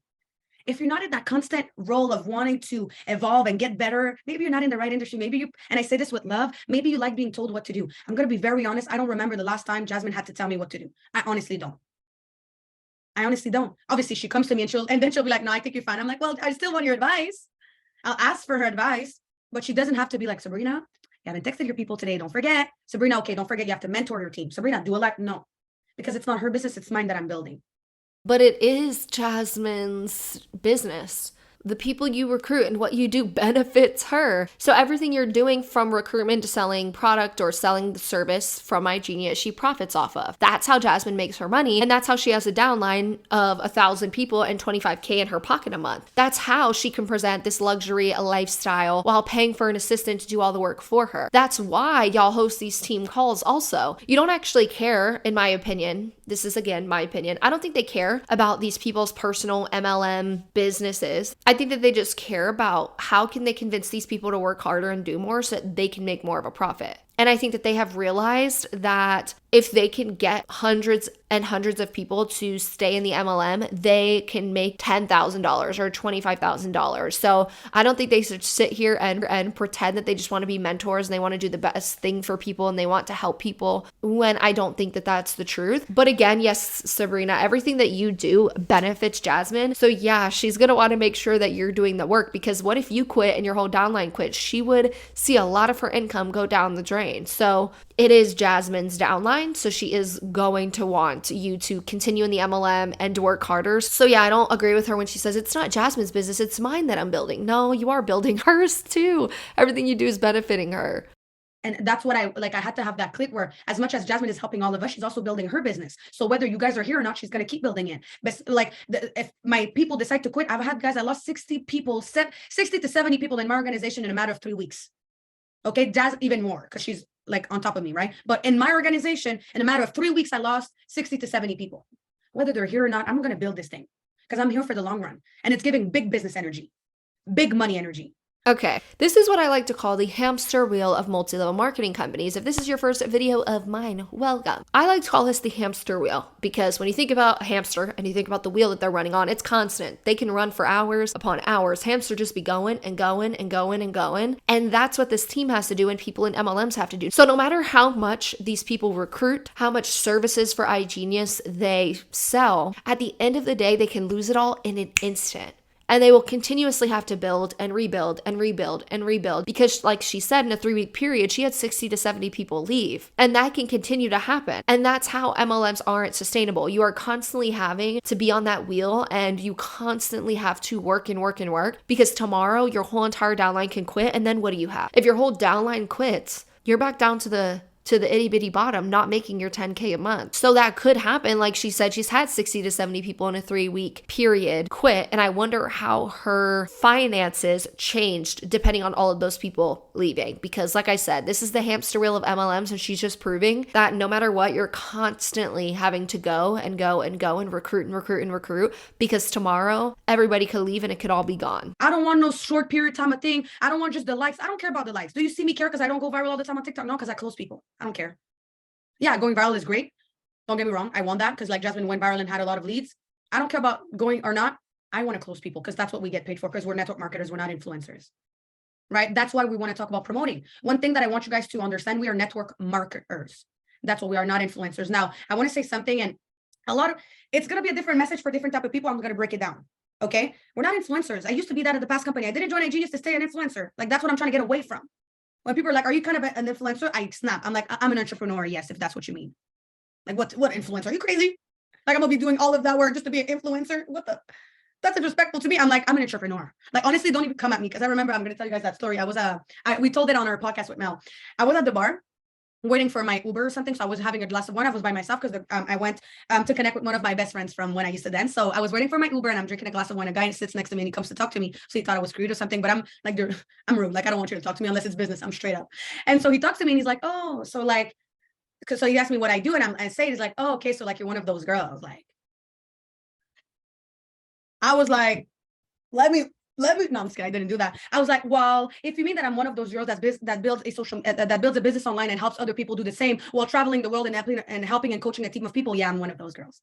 If you're not in that constant role of wanting to evolve and get better, maybe you're not in the right industry. Maybe you, and I say this with love, maybe you like being told what to do. I'm going to be very honest. I don't remember the last time Jasmine had to tell me what to do. I honestly don't. Obviously, she comes to me and then she'll be like, no, I think you're fine. I'm like, well, I still want your advice. I'll ask for her advice, but she doesn't have to be like, Sabrina, you haven't texted your people today. Don't forget. Sabrina, okay, don't forget you have to mentor your team. Sabrina, do a lot. No, because it's not her business. It's mine that I'm building. But it is Jasmine's business. The people you recruit and what you do benefits her. So everything you're doing, from recruitment to selling product or selling the service from iGenius, she profits off of. That's how Jasmine makes her money. And that's how she has a downline of 1,000 people and $25K in her pocket a month. That's how she can present this luxury lifestyle while paying for an assistant to do all the work for her. That's why y'all host these team calls also. You don't actually care, in my opinion. This is, again, my opinion. I don't think they care about these people's personal MLM businesses. I think that they just care about how can they convince these people to work harder and do more so that they can make more of a profit. And I think that they have realized that if they can get hundreds and hundreds of people to stay in the MLM, they can make $10,000 or $25,000. So I don't think they should sit here and pretend that they just want to be mentors and they want to do the best thing for people and they want to help people, when I don't think that that's the truth. But again, yes, Sabrina, everything that you do benefits Jasmine. So yeah, she's going to want to make sure that you're doing the work, because what if you quit and your whole downline quits? She would see a lot of her income go down the drain. So it is Jasmine's downline. So she is going to want you to continue in the MLM and to work harder. So yeah, I don't agree with her when she says it's not Jasmine's business, it's mine that I'm building. No, you are building hers too. Everything you do is benefiting her. And that's what I had to have that click where, as much as Jasmine is helping all of us, she's also building her business. So whether you guys are here or not, she's going to keep building it. But like, if my people decide to quit, I've had guys, I lost 60 to 70 people in my organization in a matter of 3 weeks. Okay, Jazz even more, because she's like on top of me, right? But in my organization, in a matter of 3 weeks, I lost 60 to 70 people. Whether they're here or not, I'm going to build this thing because I'm here for the long run. And it's giving big business energy, big money energy. Okay, this is what I like to call the hamster wheel of multi-level marketing companies. If this is your first video of mine, welcome. I like to call this the hamster wheel because when you think about a hamster and you think about the wheel that they're running on, it's constant. They can run for hours upon hours. Hamster just be going and going and going and going. And that's what this team has to do and people in MLMs have to do. So no matter how much these people recruit, how much services for iGenius they sell, at the end of the day, they can lose it all in an instant. And they will continuously have to build and rebuild and rebuild and rebuild because, like she said, in a 3-week period, she had 60 to 70 people leave. And that can continue to happen. And that's how MLMs aren't sustainable. You are constantly having to be on that wheel and you constantly have to work and work and work because tomorrow your whole entire downline can quit. And then what do you have? If your whole downline quits, you're back down to the itty bitty bottom, not making your 10K a month. So that could happen. Like she said, she's had 60 to 70 people in a 3-week period quit. And I wonder how her finances changed depending on all of those people leaving. Because like I said, this is the hamster wheel of MLMs and she's just proving that no matter what, you're constantly having to go and go and go and recruit and recruit and recruit because tomorrow everybody could leave and it could all be gone. I don't want no short period time of thing. I don't want just the likes. I don't care about the likes. Do you see me care because I don't go viral all the time on TikTok? No, because I close people. I don't care. Yeah, going viral is great. Don't get me wrong. I want that because like Jasmine went viral and had a lot of leads. I don't care about going or not. I want to close people because that's what we get paid for because we're network marketers. We're not influencers, right? That's why we want to talk about promoting. One thing that I want you guys to understand, we are network marketers. That's what we are, not influencers. Now, I want to say something and it's going to be a different message for different type of people. I'm going to break it down. Okay. We're not influencers. I used to be that at the past company. I didn't join iGenius to stay an influencer. Like that's what I'm trying to get away from. When people are like, are you kind of an influencer? I snap. I'm like, I'm an entrepreneur. Yes, if that's what you mean. Like, what influencer? Are you crazy? Like, I'm going to be doing all of that work just to be an influencer? That's disrespectful to me. I'm like, I'm an entrepreneur. Like, honestly, don't even come at me. Because I remember, I'm going to tell you guys that story. We told it on our podcast with Mel. I was at the bar waiting for my Uber or something. So I was having a glass of wine. I was by myself because I went to connect with one of my best friends from when I used to dance. So I was waiting for my Uber and I'm drinking a glass of wine. A guy sits next to me and he comes to talk to me. So he thought I was screwed or something, but I'm like, I'm rude. Like, I don't want you to talk to me unless it's business. I'm straight up. And so he talks to me and he's like, oh, so like, so he asked me what I do. And I say, he's like, oh, okay. So like, you're one of those girls. Like, I was like, let me, no, I'm just kidding. I didn't do that. I was like, well, if you mean that I'm one of those girls that builds a business online and helps other people do the same while traveling the world and helping and coaching a team of people, yeah, I'm one of those girls.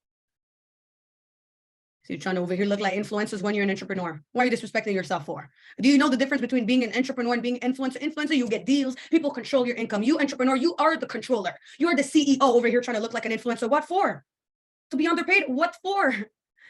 So you're trying to over here look like influencers when you're an entrepreneur. Why are you disrespecting yourself for? Do you know the difference between being an entrepreneur and being an influencer? Influencer, you get deals. People control your income. You entrepreneur, you are the controller. You are the CEO over here trying to look like an influencer. What for? To be underpaid? What for?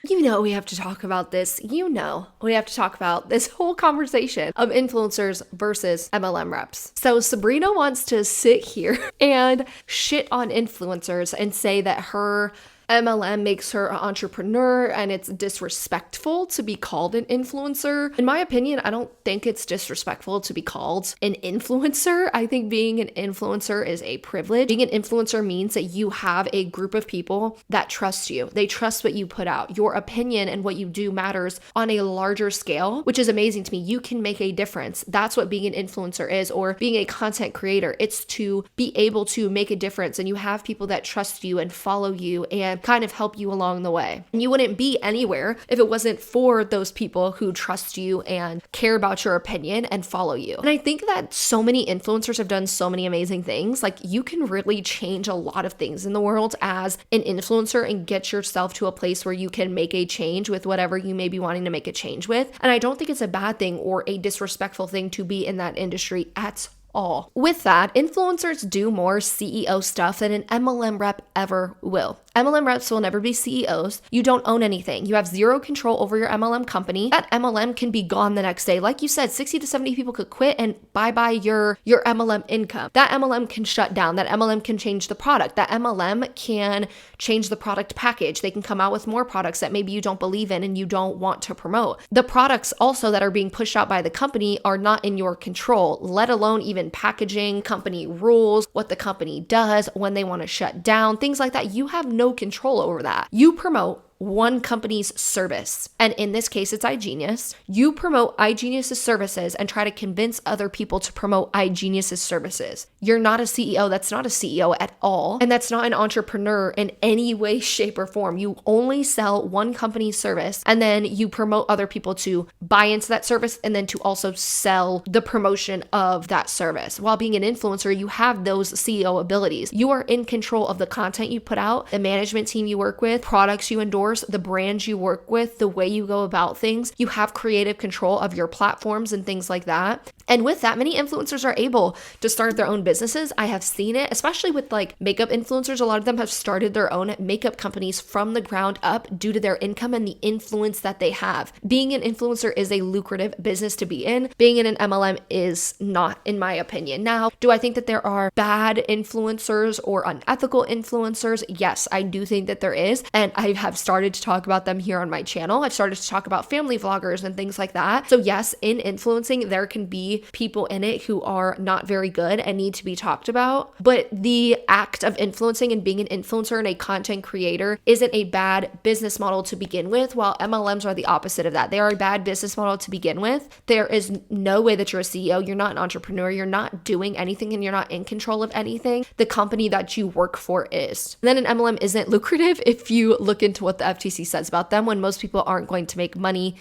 You know we have to talk about this. You know we have to talk about this whole conversation of influencers versus MLM reps. So Sabrina wants to sit here and shit on influencers and say that her MLM makes her an entrepreneur and it's disrespectful to be called an influencer. In my opinion, I don't think it's disrespectful to be called an influencer. I think being an influencer is a privilege. Being an influencer means that you have a group of people that trust you. They trust what you put out. Your opinion and what you do matters on a larger scale, which is amazing to me. You can make a difference. That's what being an influencer is, or being a content creator. It's to be able to make a difference and you have people that trust you and follow you and kind of help you along the way. And you wouldn't be anywhere if it wasn't for those people who trust you and care about your opinion and follow you. And I think that so many influencers have done so many amazing things. Like you can really change a lot of things in the world as an influencer and get yourself to a place where you can make a change with whatever you may be wanting to make a change with. And I don't think it's a bad thing or a disrespectful thing to be in that industry at all. With that, influencers do more CEO stuff than an MLM rep ever will. MLM reps will never be CEOs. You don't own anything. You have zero control over your MLM company. That MLM can be gone the next day. Like you said, 60 to 70 people could quit and bye-bye your MLM income. That MLM can shut down. That MLM can change the product. That MLM can change the product package. They can come out with more products that maybe you don't believe in and you don't want to promote. The products also that are being pushed out by the company are not in your control, let alone even packaging, company rules, what the company does, when they want to shut down, things like that. You have no control over that. You promote one company's service. And in this case, it's iGenius. You promote iGenius's services and try to convince other people to promote iGenius's services. You're not a CEO. That's not a CEO at all. And that's not an entrepreneur in any way, shape, or form. You only sell one company's service, and then you promote other people to buy into that service and then to also sell the promotion of that service. While being an influencer, you have those CEO abilities. You are in control of the content you put out, the management team you work with, products you endorse, the brands you work with, the way you go about things. You have creative control of your platforms and things like that. And with that, many influencers are able to start their own businesses. I have seen it, especially with like makeup influencers. A lot of them have started their own makeup companies from the ground up due to their income and the influence that they have. Being an influencer is a lucrative business to be in. Being in an MLM is not, in my opinion. Now, do I think that there are bad influencers or unethical influencers? Yes, I do think that there is. And I have started to talk about them here on my channel. I've started to talk about family vloggers and things like that. So yes, in influencing, there can be people in it who are not very good and need to be talked about. But the act of influencing and being an influencer and a content creator isn't a bad business model to begin with, while MLMs are the opposite of that. They are a bad business model to begin with. There is no way that you're a CEO, you're not an entrepreneur, you're not doing anything, and you're not in control of anything. The company that you work for is. And then an MLM isn't lucrative if you look into what the FTC says about them, when most people aren't going to make money,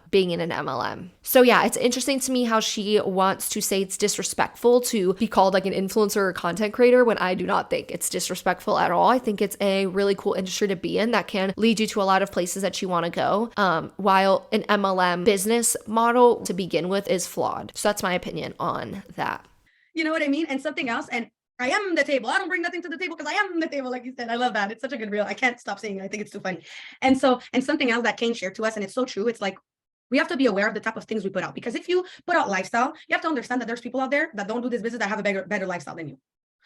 being in an MLM. So yeah, it's interesting to me how she wants to say it's disrespectful to be called like an influencer or content creator, when I do not think it's disrespectful at all. I think it's a really cool industry to be in that can lead you to a lot of places that you want to go, while an MLM business model to begin with is flawed. So that's my opinion on that. You know what I mean? And something else, and I am the table. I don't bring nothing to the table because I am the table, like you said. I love that. It's such a good reel. I can't stop saying it. I think it's too funny. And something else that Kane shared to us, and it's so true. It's like, we have to be aware of the type of things we put out, because if you put out lifestyle, you have to understand that there's people out there that don't do this business that have a better lifestyle than you.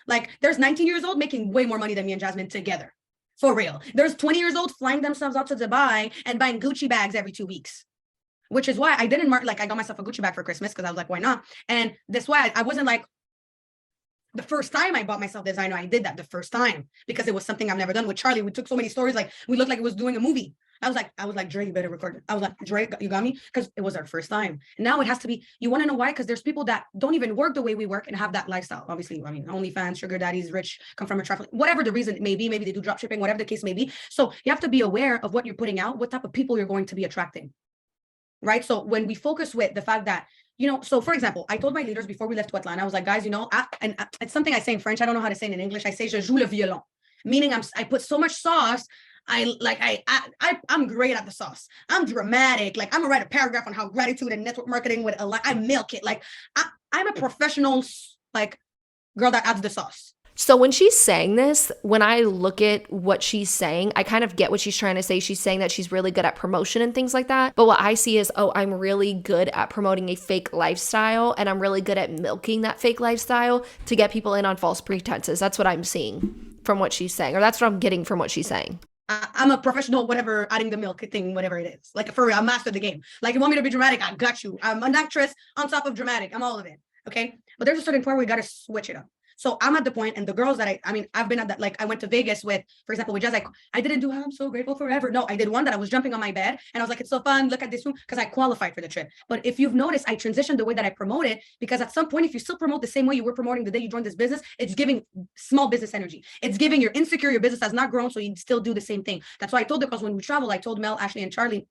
Like, there's 19 years old making way more money than me and Jasmine together. For real. There's 20 years old flying themselves out to Dubai and buying Gucci bags every 2 weeks. Which is why I didn't I got myself a Gucci bag for Christmas because I was like, why not? And that's why I wasn't like, the first time I bought myself this, I know I did that the first time because it was something I've never done. With Charlie, we took so many stories, like we looked like it was doing a movie. I was like, Dre, you better record it. I was like, Dre, you got me? Because it was our first time. Now it has to be, you want to know why? Because there's people that don't even work the way we work and have that lifestyle. Obviously, I mean, OnlyFans, sugar daddies, rich, come from a traffic, whatever the reason it may be, maybe they do drop shipping, whatever the case may be. So you have to be aware of what you're putting out, what type of people you're going to be attracting, right? So when we focus with the fact that, so for example, I told my leaders before we left to Atlanta, I was like, guys, it's something I say in French. I don't know how to say it in English. I say, je joue le violon, meaning I put so much sauce. I'm great at the sauce. I'm dramatic. Like, I'm gonna write a paragraph on how gratitude and network marketing with I milk it. Like, I'm a professional, like, girl that adds the sauce. So when she's saying this, when I look at what she's saying, I kind of get what she's trying to say. She's saying that she's really good at promotion and things like that. But what I see is, I'm really good at promoting a fake lifestyle, and I'm really good at milking that fake lifestyle to get people in on false pretenses. That's what I'm seeing from what she's saying, or that's what I'm getting from what she's saying. I'm a professional, whatever, adding the milk thing, whatever it is. Like, for real, I mastered the game. Like, you want me to be dramatic? I got you. I'm an actress on top of dramatic. I'm all of it. Okay. But there's a certain point where we got to switch it up. So I'm at the point, and the girls that I've been at that, like, I went to Vegas with, for example, with Jazz, like, I didn't do I'm so grateful forever. No, I did one that I was jumping on my bed and I was like, it's so fun. Look at this room, because I qualified for the trip. But if you've noticed, I transitioned the way that I promote it, because at some point, if you still promote the same way you were promoting the day you joined this business, it's giving small business energy. It's giving you're insecure, your business has not grown, so you still do the same thing. That's why I told the girls when we travel, I told Mel, Ashley, and Charlie,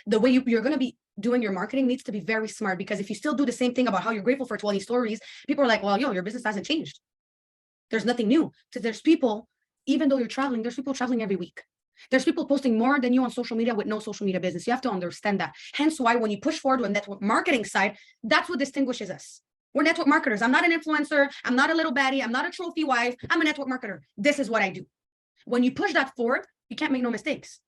the way you're going to be doing your marketing needs to be very smart, because if you still do the same thing about how you're grateful for 20 stories, people are like, well, your business hasn't changed. There's nothing new. So there's people, even though you're traveling, there's people traveling every week. There's people posting more than you on social media with no social media business. You have to understand that. Hence why when you push forward with network marketing side, that's what distinguishes us. We're network marketers. I'm not an influencer. I'm not a little baddie. I'm not a trophy wife. I'm a network marketer. This is what I do. When you push that forward, you can't make no mistakes.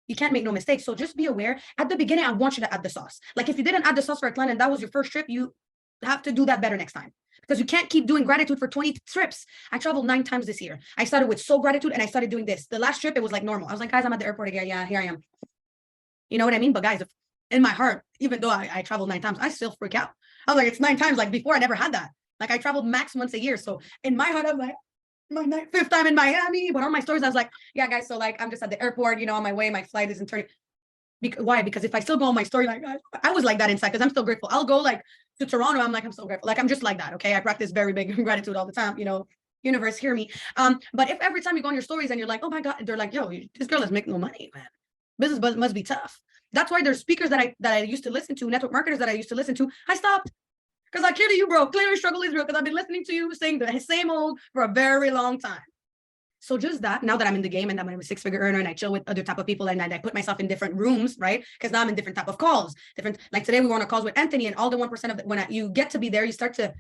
You can't make no mistakes. So just be aware. At the beginning, I want you to add the sauce. Like, if you didn't add the sauce for Atlanta and that was your first trip, you have to do that better next time. Because you can't keep doing gratitude for 20 trips. I traveled 9 times this year. I started with soul gratitude and I started doing this. The last trip, it was like normal. I was like, guys, I'm at the airport again. Yeah, here I am. You know what I mean? But guys, in my heart, even though I traveled 9 times, I still freak out. I was like, it's 9 times. Like, before, I never had that. Like, I traveled max once a year. So in my heart, I'm like, my fifth time in Miami. But on my stories, I was like, yeah, guys, so like I'm just at the airport, on my way, my flight isn't turning. Why? Because if I still go on my story, like I was like that inside, because I'm still grateful. I'll go like to Toronto, I'm like, I'm so grateful. Like I'm just like that. Okay. I practice very big gratitude all the time, universe, hear me. But if every time you go on your stories and you're like, oh my God, they're like, yo, this girl is making no money, man. Business must be tough. That's why there's speakers that I used to listen to, network marketers that I used to listen to. I stopped. Because like, clearly you broke, clearly struggle is real, because I've been listening to you saying the same old for a very long time. So just that, now that I'm in the game and I'm a 6-figure earner and I chill with other type of people and I put myself in different rooms, right? Because now I'm in different type of calls, like today we were on a calls with Anthony, and all the 1% of when you get to be there, you start to,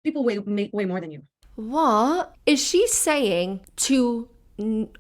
people make way more than you. What is she saying to,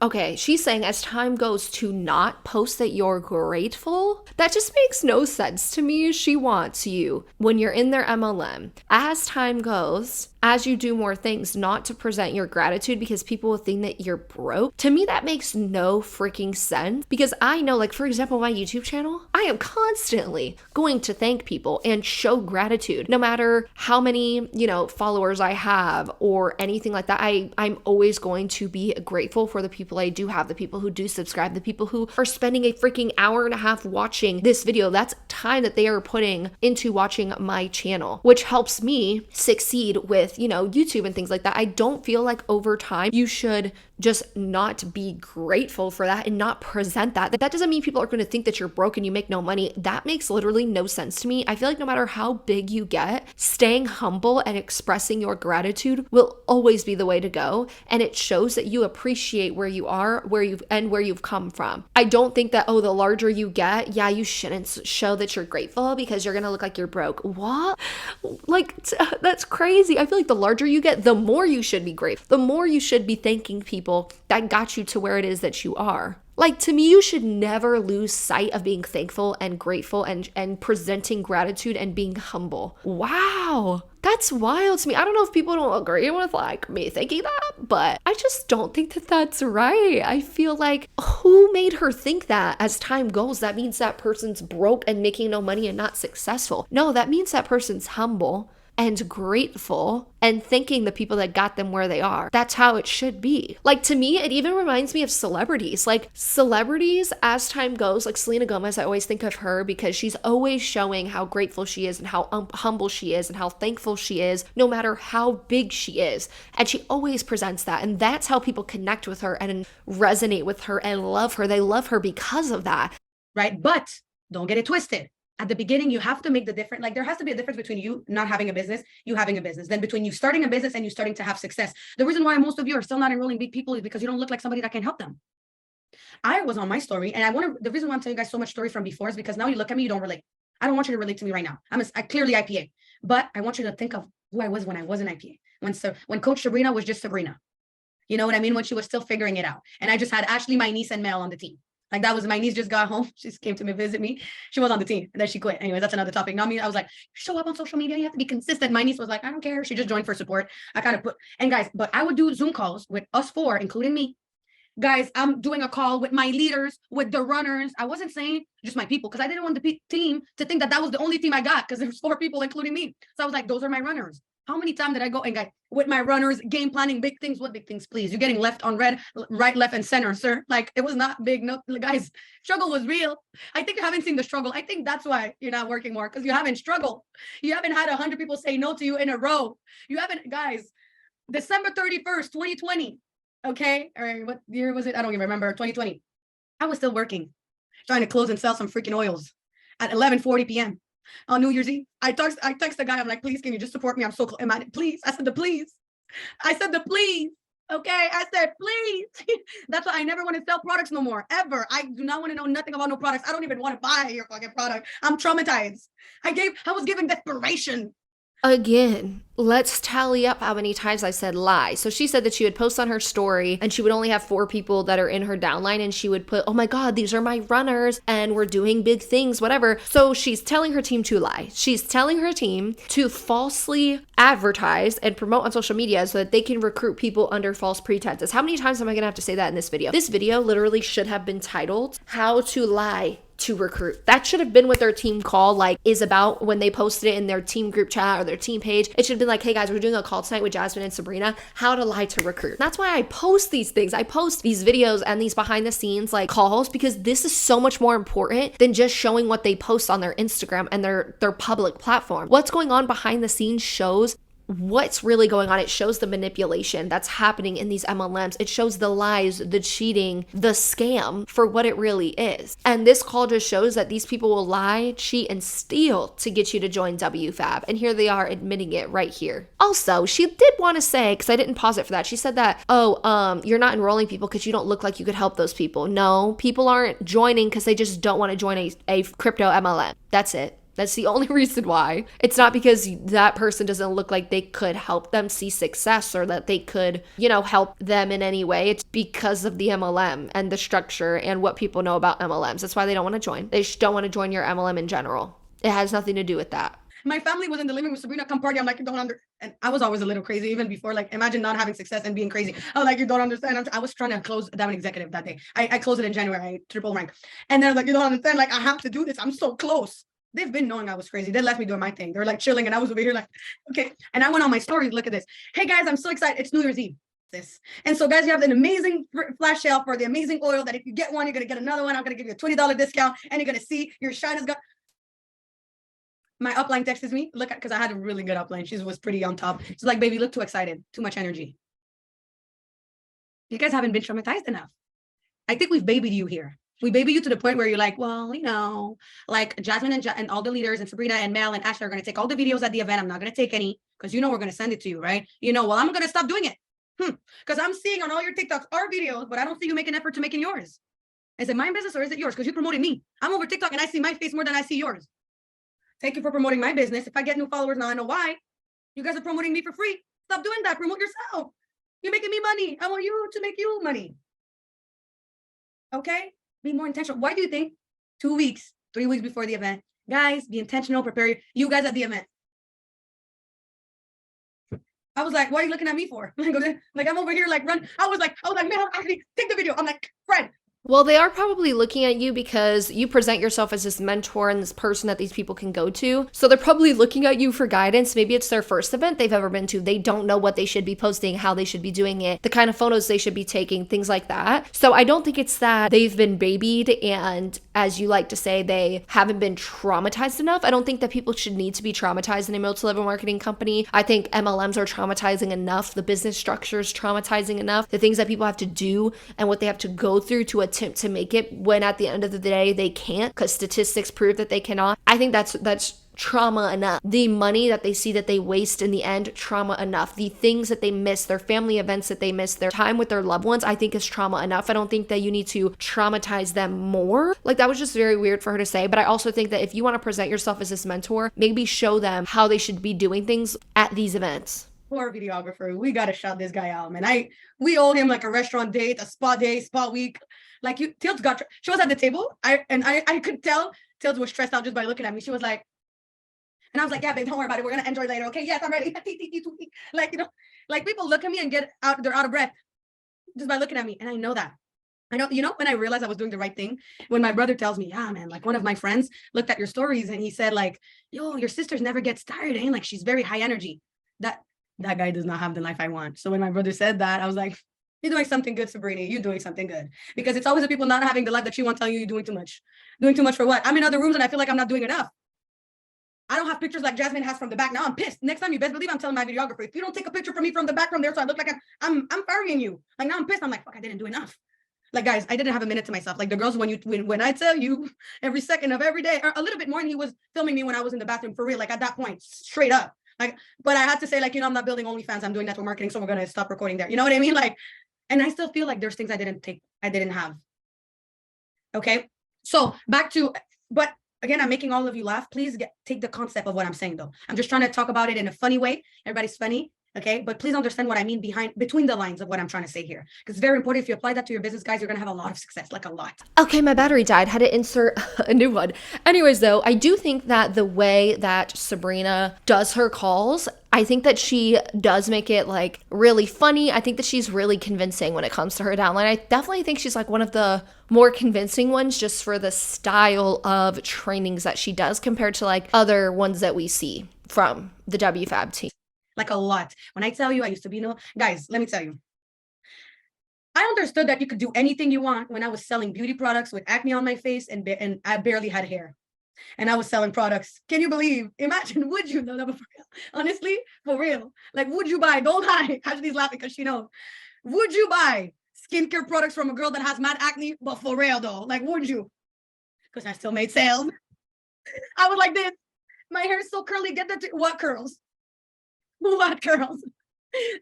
okay, she's saying as time goes to not post that you're grateful? That just makes no sense to me. She wants you, when you're in their MLM, as time goes, as you do more things, not to present your gratitude because people will think that you're broke. To me, that makes no freaking sense, because I know, like, for example, my YouTube channel, I am constantly going to thank people and show gratitude, no matter how many, followers I have or anything like that. I'm always going to be grateful for the people I do have, the people who do subscribe, the people who are spending a freaking hour and a half watching this video. That's time that they are putting into watching my channel, which helps me succeed with YouTube and things like that. I don't feel like over time you should just not be grateful for that and not present that. That doesn't mean people are going to think that you're broke and you make no money. That makes literally no sense to me. I feel like no matter how big you get, staying humble and expressing your gratitude will always be the way to go. And it shows that you appreciate where you are, where you've come from. I don't think that, the larger you get, yeah, you shouldn't show that you're grateful because you're going to look like you're broke. What? Like, that's crazy. I feel like the larger you get, the more you should be grateful. The more you should be thanking people that got you to where it is that you are. Like, to me, you should never lose sight of being thankful and grateful and presenting gratitude and being humble. Wow. That's wild to me. I don't know if people don't agree with like me thinking that, but I just don't think that that's right. I feel like, who made her think that as time goes, that means that person's broke and making no money and not successful? No, that means that person's humble and grateful and thanking the people that got them where they are. That's how it should be. Like, to me, it even reminds me of celebrities. Like, celebrities, as time goes, like Selena Gomez, I always think of her because she's always showing how grateful she is and how humble she is and how thankful she is, no matter how big she is. And she always presents that. And that's how people connect with her and resonate with her and love her. They love her because of that. Right? But don't get it twisted. At the beginning, you have to make the difference. Like, there has to be a difference between you not having a business, you having a business, then between you starting a business and you starting to have success. The reason why most of you are still not enrolling big people is because you don't look like somebody that can help them. I was on my story, and the reason why I'm telling you guys so much story from before is because now you look at me, you don't relate. I don't want you to relate to me right now. I clearly IPA, but I want you to think of who I was when I wasn't IPA. When Coach Sabrina was just Sabrina. You know what I mean? When she was still figuring it out. And I just had Ashley, my niece, and Mel on the team. Like, that was, my niece just got home. She just came to visit me. She was on the team and then she quit. Anyway, that's another topic. Now me, I was like, show up on social media. You have to be consistent. My niece was like, I don't care. She just joined for support. I kind of and guys, but I would do Zoom calls with us four, including me. Guys, I'm doing a call with my leaders, with the runners. I wasn't saying just my people, because I didn't want the team to think that was the only team I got, because there's 4 people, including me. So I was like, those are my runners. How many times did I go and guys with my runners, game planning, big things? What big things, please? You're getting left on red, right, left, and center, sir. Like, it was not big. No, guys, struggle was real. I think you haven't seen the struggle. I think that's why you're not working more, because you haven't struggled. You haven't had 100 people say no to you in a row. You haven't, guys. December 31st, 2020. Okay, or what year was it? I don't even remember. 2020. I was still working, trying to close and sell some freaking oils at 11:40 p.m. on New Year's Eve. I text the guy. I'm like, please, can you just support me? I'm so close. Please. I said the please. Okay. I said, please. That's why I never want to sell products no more, ever. I do not want to know nothing about no products. I don't even want to buy your fucking product. I'm traumatized. I was given desperation. Again, let's tally up how many times I said lie. So she said that she would post on her story and she would only have 4 people that are in her downline, and she would put, oh my God, these are my runners and we're doing big things, whatever. So she's telling her team to lie. She's telling her team to falsely advertise and promote on social media so that they can recruit people under false pretenses. How many times am I going to have to say that in this video? This video literally should have been titled, How to Lie to recruit. That should have been what their team call like is about when they posted it in their team group chat or their team page. It should have been like, hey guys, we're doing a call tonight with Jasmine and Sabrina, how to lie to recruit. That's why I post these things. I post these videos and these behind the scenes like calls, because this is so much more important than just showing what they post on their Instagram and their public platform. What's going on behind the scenes shows what's really going on. It shows the manipulation that's happening in these MLMs. It shows the lies, the cheating, the scam for what it really is. And this call just shows that these people will lie, cheat, and steal to get you to join Wfabb. And here they are admitting it right here. Also, she did want to say, because I didn't pause it for that, she said that, you're not enrolling people because you don't look like you could help those people. No, people aren't joining because they just don't want to join a crypto MLM. That's it. That's the only reason why. It's not because that person doesn't look like they could help them see success or that they could, help them in any way. It's because of the MLM and the structure and what people know about MLMs. That's why they don't want to join. They just don't want to join your MLM in general. It has nothing to do with that. My family was in the living room. Sabrina, come party. I'm like, you don't understand. And I was always a little crazy, even before. Like, imagine not having success and being crazy. I was like, you don't understand. I was trying to close Diamond Executive that day. I closed it in January. I triple rank. And they're like, you don't understand. Like, I have to do this. I'm so close. They've been knowing I was crazy. They left me doing my thing. They were like chilling, and I was over here like, okay. And I went on my stories. Look at this. Hey guys, I'm so excited. It's New Year's Eve. And so guys, you have an amazing flash sale for the amazing oil that if you get one, you're going to get another one. I'm going to give you a $20 discount, and you're going to see your shine has got. My upline texted me, look at, because I had a really good upline. She was pretty on top. She's like, baby, look too excited. Too much energy. You guys haven't been traumatized enough. I think we've babied you here. We baby you to the point where you're like, well, like Jasmine and all the leaders and Sabrina and Mel and Ashley are going to take all the videos at the event. I'm not going to take any because we're going to send it to you, right? Well, I'm going to stop doing it because I'm seeing on all your TikToks our videos, but I don't see you make an effort to making yours. Is it my business or is it yours? Because you're promoting me. I'm over TikTok and I see my face more than I see yours. Thank you for promoting my business. If I get new followers now, I know why. You guys are promoting me for free. Stop doing that. Promote yourself. You're making me money. I want you to make you money. Okay? Be more intentional. Why do you think 2 weeks, 3 weeks before the event, guys, be intentional, prepare you guys at the event? I was like, what are you looking at me for? Like I'm over here, like run. I was like, man, actually take the video. I'm like, Fred. Well, they are probably looking at you because you present yourself as this mentor and this person that these people can go to. So they're probably looking at you for guidance. Maybe it's their first event they've ever been to. They don't know what they should be posting, how they should be doing it, the kind of photos they should be taking, things like that. So I don't think it's that they've been babied and, as you like to say, they haven't been traumatized enough. I don't think that people should need to be traumatized in a multi-level marketing company. I think MLMs are traumatizing enough. The business structure is traumatizing enough. The things that people have to do and what they have to go through to attempt to make it, when at the end of the day they can't, because statistics prove that they cannot. I think that's trauma enough. The money that they see that they waste in the end, trauma enough. The things that they miss, their family events that they miss, their time with their loved ones, I think is trauma enough. I don't think that you need to traumatize them more. Like, that was just very weird for her to say. But I also think that if you want to present yourself as this mentor, maybe show them how they should be doing things at these events. Poor videographer, we gotta shout this guy out, man. We owe him like a restaurant date, a spa day, spa week. Like Tilts she was at the table. I could tell Tilts was stressed out just by looking at me. She was like, and I was like, yeah, babe, don't worry about it. We're gonna enjoy later. Okay, yes, I'm ready. Like, like people look at me and they're out of breath just by looking at me. And I know that. I know, when I realized I was doing the right thing, when my brother tells me, yeah, man, like one of my friends looked at your stories and he said like, yo, your sister's never gets tired, eh? Like she's very high energy. That guy does not have the life I want. So when my brother said that, I was like, you're doing something good, Sabrina. You're doing something good. Because it's always the people not having the life that you want telling you're doing too much. Doing too much for what? I'm in other rooms and I feel like I'm not doing enough. I don't have pictures like Jasmine has from the back. Now I'm pissed. Next time, you best believe I'm telling my videographer, if you don't take a picture from me from the back from there, so I look like I'm firing you. Like now I'm pissed. I'm like, fuck, I didn't do enough. Like, guys, I didn't have a minute to myself. Like the girls, when I tell you every second of every day, or a little bit more, and he was filming me when I was in the bathroom for real. Like at that point, straight up. Like, but I had to say, like, I'm not building OnlyFans. I'm doing network marketing, so we're gonna stop recording there. You know what I mean? Like, and I still feel like there's things I didn't have. Okay, so back to, but again, I'm making all of you laugh. Please take the concept of what I'm saying, though. I'm just trying to talk about it in a funny way. Everybody's funny. Okay, but please understand what I mean between the lines of what I'm trying to say here, because it's very important. If you apply that to your business, guys, you're gonna have a lot of success, like a lot. Okay, my battery died. Had to insert a new one. Anyways, though, I do think that the way that Sabrina does her calls, I think that she does make it like really funny. I think that she's really convincing when it comes to her downline. I definitely think she's like one of the more convincing ones just for the style of trainings that she does compared to like other ones that we see from the Wfabb team. Like a lot. When I tell you I used to be, guys, let me tell you. I understood that you could do anything you want when I was selling beauty products with acne on my face and I barely had hair. And I was selling products. Can you believe? Imagine, would you? No, for real. Honestly, for real. Like, would you buy? Don't lie. Ashley's laughing because she knows. Would you buy skincare products from a girl that has mad acne? But for real though, like, would you? Because I still made sales. I was like this. My hair is so curly. Get that. What curls? What curls?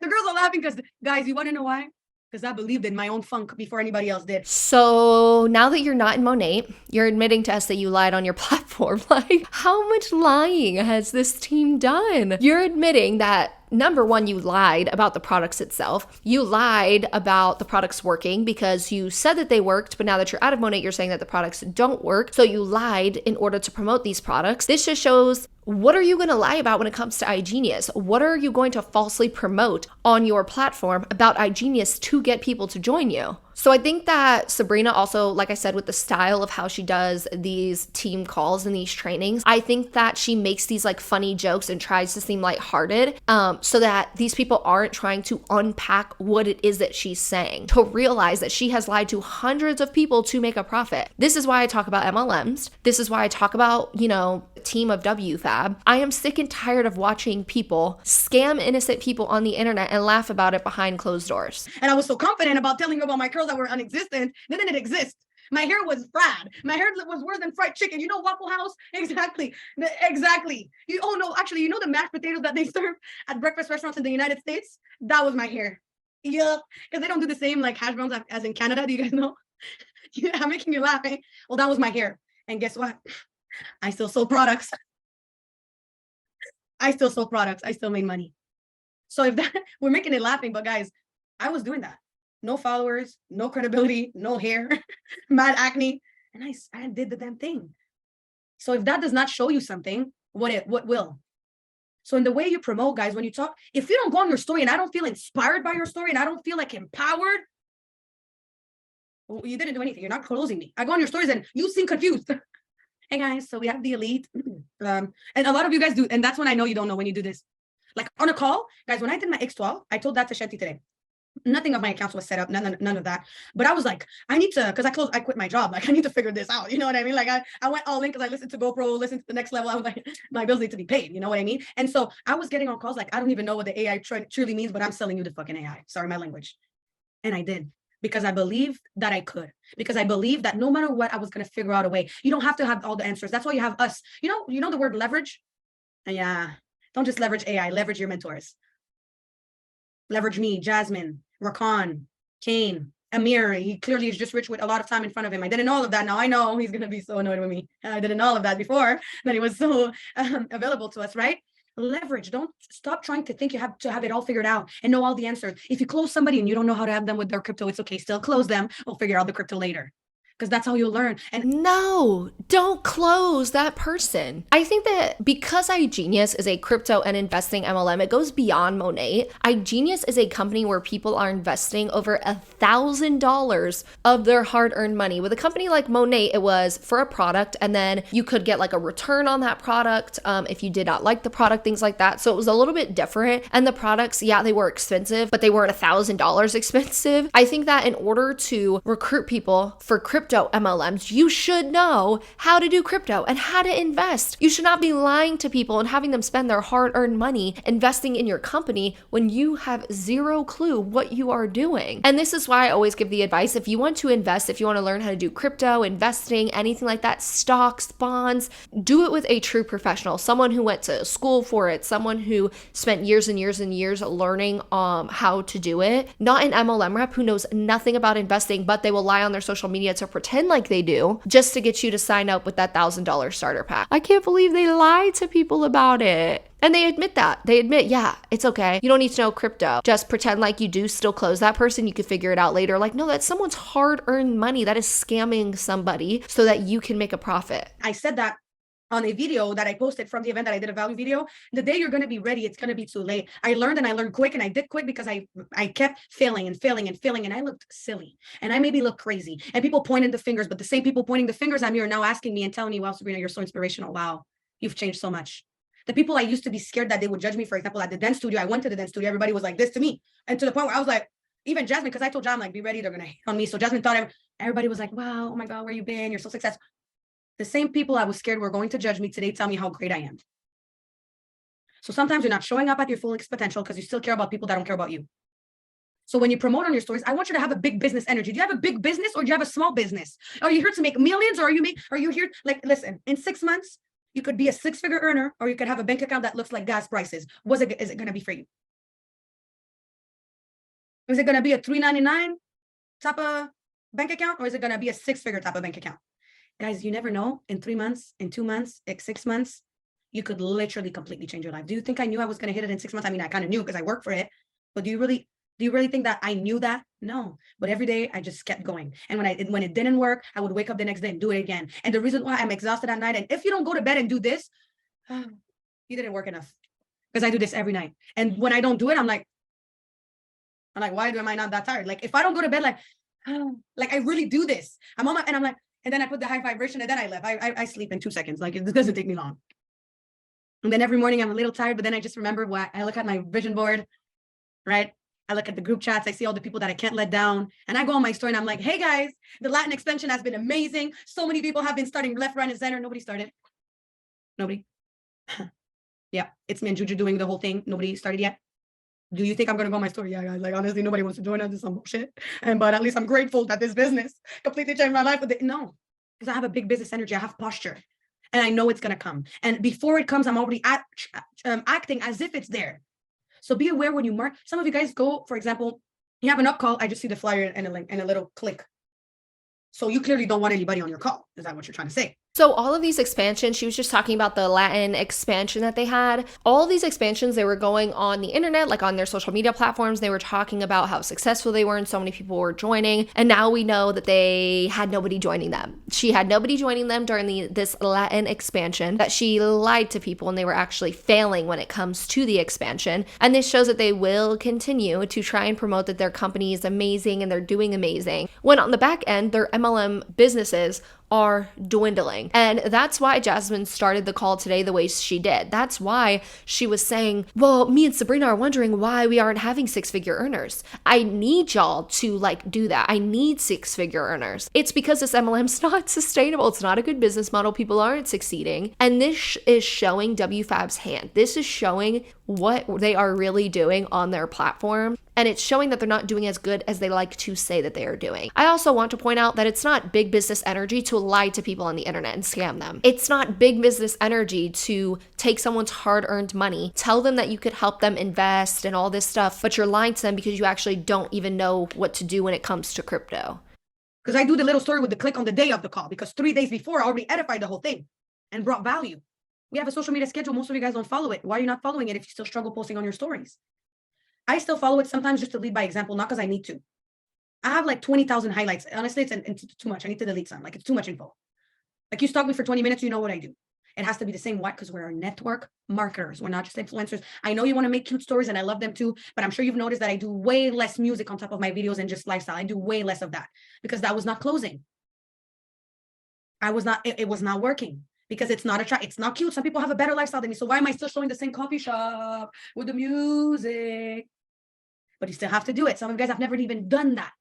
The girls are laughing because, guys, you want to know why? Because I believed in my own funk before anybody else did. So now that you're not in Monat, you're admitting to us that you lied on your platform. Like, how much lying has this team done? You're admitting that number one, you lied about the products itself. You lied about the products working because you said that they worked, but now that you're out of Monat, you're saying that the products don't work. So you lied in order to promote these products. This just shows, what are you going to lie about when it comes to iGenius? What are you going to falsely promote on your platform about iGenius to get people to join you? So I think that Sabrina also, like I said, with the style of how she does these team calls and these trainings, I think that she makes these like funny jokes and tries to seem lighthearted, so that these people aren't trying to unpack what it is that she's saying, to realize that she has lied to hundreds of people to make a profit. This is why I talk about MLMs. This is why I talk about, the team of Wfabb. I am sick and tired of watching people scam innocent people on the internet and laugh about it behind closed doors. And I was so confident about telling her about my curls that were unexistent. Then it exist. My hair was fried. My hair was worse than fried chicken. You know Waffle House? Exactly. Exactly. Actually, the mashed potatoes that they serve at breakfast restaurants in the United States? That was my hair. Yup. Because they don't do the same like hash browns as in Canada. Do you guys know? Yeah, I'm making you laugh. Eh? Well, that was my hair. And guess what? I still sold products. I still made money. So if that, we're making it laughing, but guys, I was doing that. No followers, no credibility, no hair, mad acne, and I did the damn thing. So if that does not show you something, what will? So in the way you promote, guys, when you talk, if you don't go on your story and I don't feel inspired by your story and I don't feel like empowered, well, you didn't do anything. You're not closing me. I go on your stories and you seem confused. Hey guys, so we have the elite, and a lot of you guys do, and that's when I know you don't know when you do this. Like on a call, guys, when I did my X12, I told that to Shanti today. Nothing of my accounts was set up, none of that. But I was like, I need to, because I quit my job. Like I need to figure this out. You know what I mean? Like I went all in because I listened to GoPro, listened to the next level. I was like, my bills need to be paid. You know what I mean? And so I was getting on calls like, I don't even know what the AI truly means, but I'm selling you the fucking AI. Sorry, my language. And I did. Because I believed that I could. Because I believed that no matter what, I was going to figure out a way. You don't have to have all the answers. That's why you have us. You know the word leverage? Yeah. Don't just leverage AI. Leverage your mentors. Leverage me, Jasmine, Rakan, Kane, Amir. He clearly is just rich with a lot of time in front of him. I didn't know all of that. Now I know he's going to be so annoyed with me. I didn't know all of that before. That he was so available to us, right? Leverage. Don't stop trying to think you have to have it all figured out and know all the answers. If you close somebody and you don't know how to have them with their crypto, it's okay. Still close them. We'll figure out the crypto later. Because that's how you'll learn. And no, don't close that person. I think that because iGenius is a crypto and investing MLM, it goes beyond Monat. iGenius is a company where people are investing over $1,000 of their hard-earned money. With a company like Monat, it was for a product, and then you could get like a return on that product if you did not like the product, things like that. So it was a little bit different. And the products, yeah, they were expensive, but they weren't $1,000 expensive. I think that in order to recruit people for crypto MLMs, you should know how to do crypto and how to invest. You should not be lying to people and having them spend their hard-earned money investing in your company when you have zero clue what you are doing. And this is why I always give the advice, if you want to invest, if you want to learn how to do crypto, investing, anything like that, stocks, bonds, do it with a true professional, someone who went to school for it, someone who spent years and years and years learning how to do it, not an MLM rep who knows nothing about investing, but they will lie on their social media to pretend like they do just to get you to sign up with that $1,000 starter pack. I can't believe they lied to people about it. And they admit that. They admit, yeah, it's okay. You don't need to know crypto. Just pretend like you do still close that person. You could figure it out later. Like, no, that's someone's hard-earned money. That is scamming somebody so that you can make a profit. I said that on a video that I posted from the event that I did a value video. The day you're going to be ready, it's going to be too late. I learned quick, and I did quick because I kept failing and failing and failing, and I looked silly, and I maybe looked crazy, and people pointed the fingers, but the same people pointing the fingers at me are now asking me and telling me, wow, Sabrina, you're so inspirational. Wow, you've changed so much. The people I used to be scared that they would judge me, for example, at the dance studio, I went to the dance studio, everybody was like this to me. And to the point where I was like, even Jasmine, because I told John, like, be ready, they're going to hate on me. So Jasmine thought everybody was like, wow, oh my God, where you been? You're so successful. The same people I was scared were going to judge me today tell me how great I am. So sometimes you're not showing up at your full potential because you still care about people that don't care about you. So when you promote on your stories, I want you to have a big business energy. Do you have a big business, or do you have a small business? Are you here to make millions, or are you here, like, listen, in 6 months, you could be a 6-figure earner, or you could have a bank account that looks like gas prices. Is it going to be for you? Is it going to be a $3.99 type of bank account, or is it going to be a 6-figure type of bank account? Guys, you never know. In 3 months, in 2 months, in 6 months, you could literally completely change your life. Do you think I knew I was going to hit it in 6 months? I mean, I kind of knew because I worked for it. But do you really think that I knew that? No. But every day I just kept going. And when it didn't work, I would wake up the next day and do it again. And the reason why I'm exhausted at night, and if you don't go to bed and do this, you didn't work enough. Because I do this every night. And when I don't do it, I'm like, why am I not that tired? Like, if I don't go to bed, like I really do this. I'm like, and then I put the high vibration, and then I left. I sleep in 2 seconds. Like, it doesn't take me long. And then every morning I'm a little tired, but then I just remember what I look at my vision board, right? I look at the group chats. I see all the people that I can't let down. And I go on my story and I'm like, hey guys, the Latin expansion has been amazing. So many people have been starting left, right, and center. Nobody started. Nobody. Yeah, it's me and Juju doing the whole thing. Nobody started yet. Do you think I'm going to go on my story? Yeah, guys, like, honestly, nobody wants to join us. This is some bullshit. But at least I'm grateful that this business completely changed my life. No, because I have a big business energy. I have posture, and I know it's going to come. And before it comes, I'm already acting as if it's there. So be aware when you mark. Some of you guys go, for example, you have an up call. I just see the flyer and a link and a little click. So you clearly don't want anybody on your call. Is that what you're trying to say? So all of these expansions, she was just talking about the Latin expansion that they had. All these expansions, they were going on the internet, like on their social media platforms. They were talking about how successful they were and so many people were joining. And now we know that they had nobody joining them. She had nobody joining them during this Latin expansion, that she lied to people and they were actually failing when it comes to the expansion. And this shows that they will continue to try and promote that their company is amazing and they're doing amazing, when on the back end, their MLM businesses are dwindling. And that's why Jasmine started the call today the way she did. That's why she was saying, well, me and Sabrina are wondering why we aren't having 6-figure earners. I need y'all to do that. I need 6-figure earners. It's because this MLM's not sustainable. It's not a good business model. People aren't succeeding. And this is showing Wfabb's hand. This is showing what they are really doing on their platform. And it's showing that they're not doing as good as they like to say that they are doing. I also want to point out that it's not big business energy to lie to people on the internet and scam them. It's not big business energy to take someone's hard-earned money, tell them that you could help them invest and all this stuff, but you're lying to them because you actually don't even know what to do when it comes to crypto. Because I do the little story with the click on the day of the call, because 3 days before I already edified the whole thing and brought value. We have a social media schedule. Most of you guys don't follow it. Why are you not following it if you still struggle posting on your stories? I still follow it sometimes just to lead by example, not because I need to. I have like 20,000 highlights. Honestly, it's too much. I need to delete some. Like, it's too much info. Like, you stalk me for 20 minutes, you know what I do. It has to be the same. Why? Because we're network marketers. We're not just influencers. I know you want to make cute stories and I love them too, but I'm sure you've noticed that I do way less music on top of my videos and just lifestyle. I do way less of that because that was not closing. It was not working. Because it's not cute. Some people have a better lifestyle than me. So why am I still showing the same coffee shop with the music? But you still have to do it. Some of you guys have never even done that.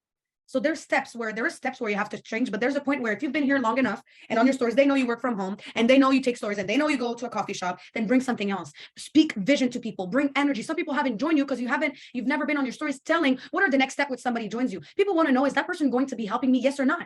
So there are steps where you have to change, but there's a point where if you've been here long enough and on your stories, they know you work from home and they know you take stories and they know you go to a coffee shop, then bring something else. Speak vision to people, bring energy. Some people haven't joined you because you've never been on your stories telling what are the next step when somebody joins you. People want to know, is that person going to be helping me? Yes or not?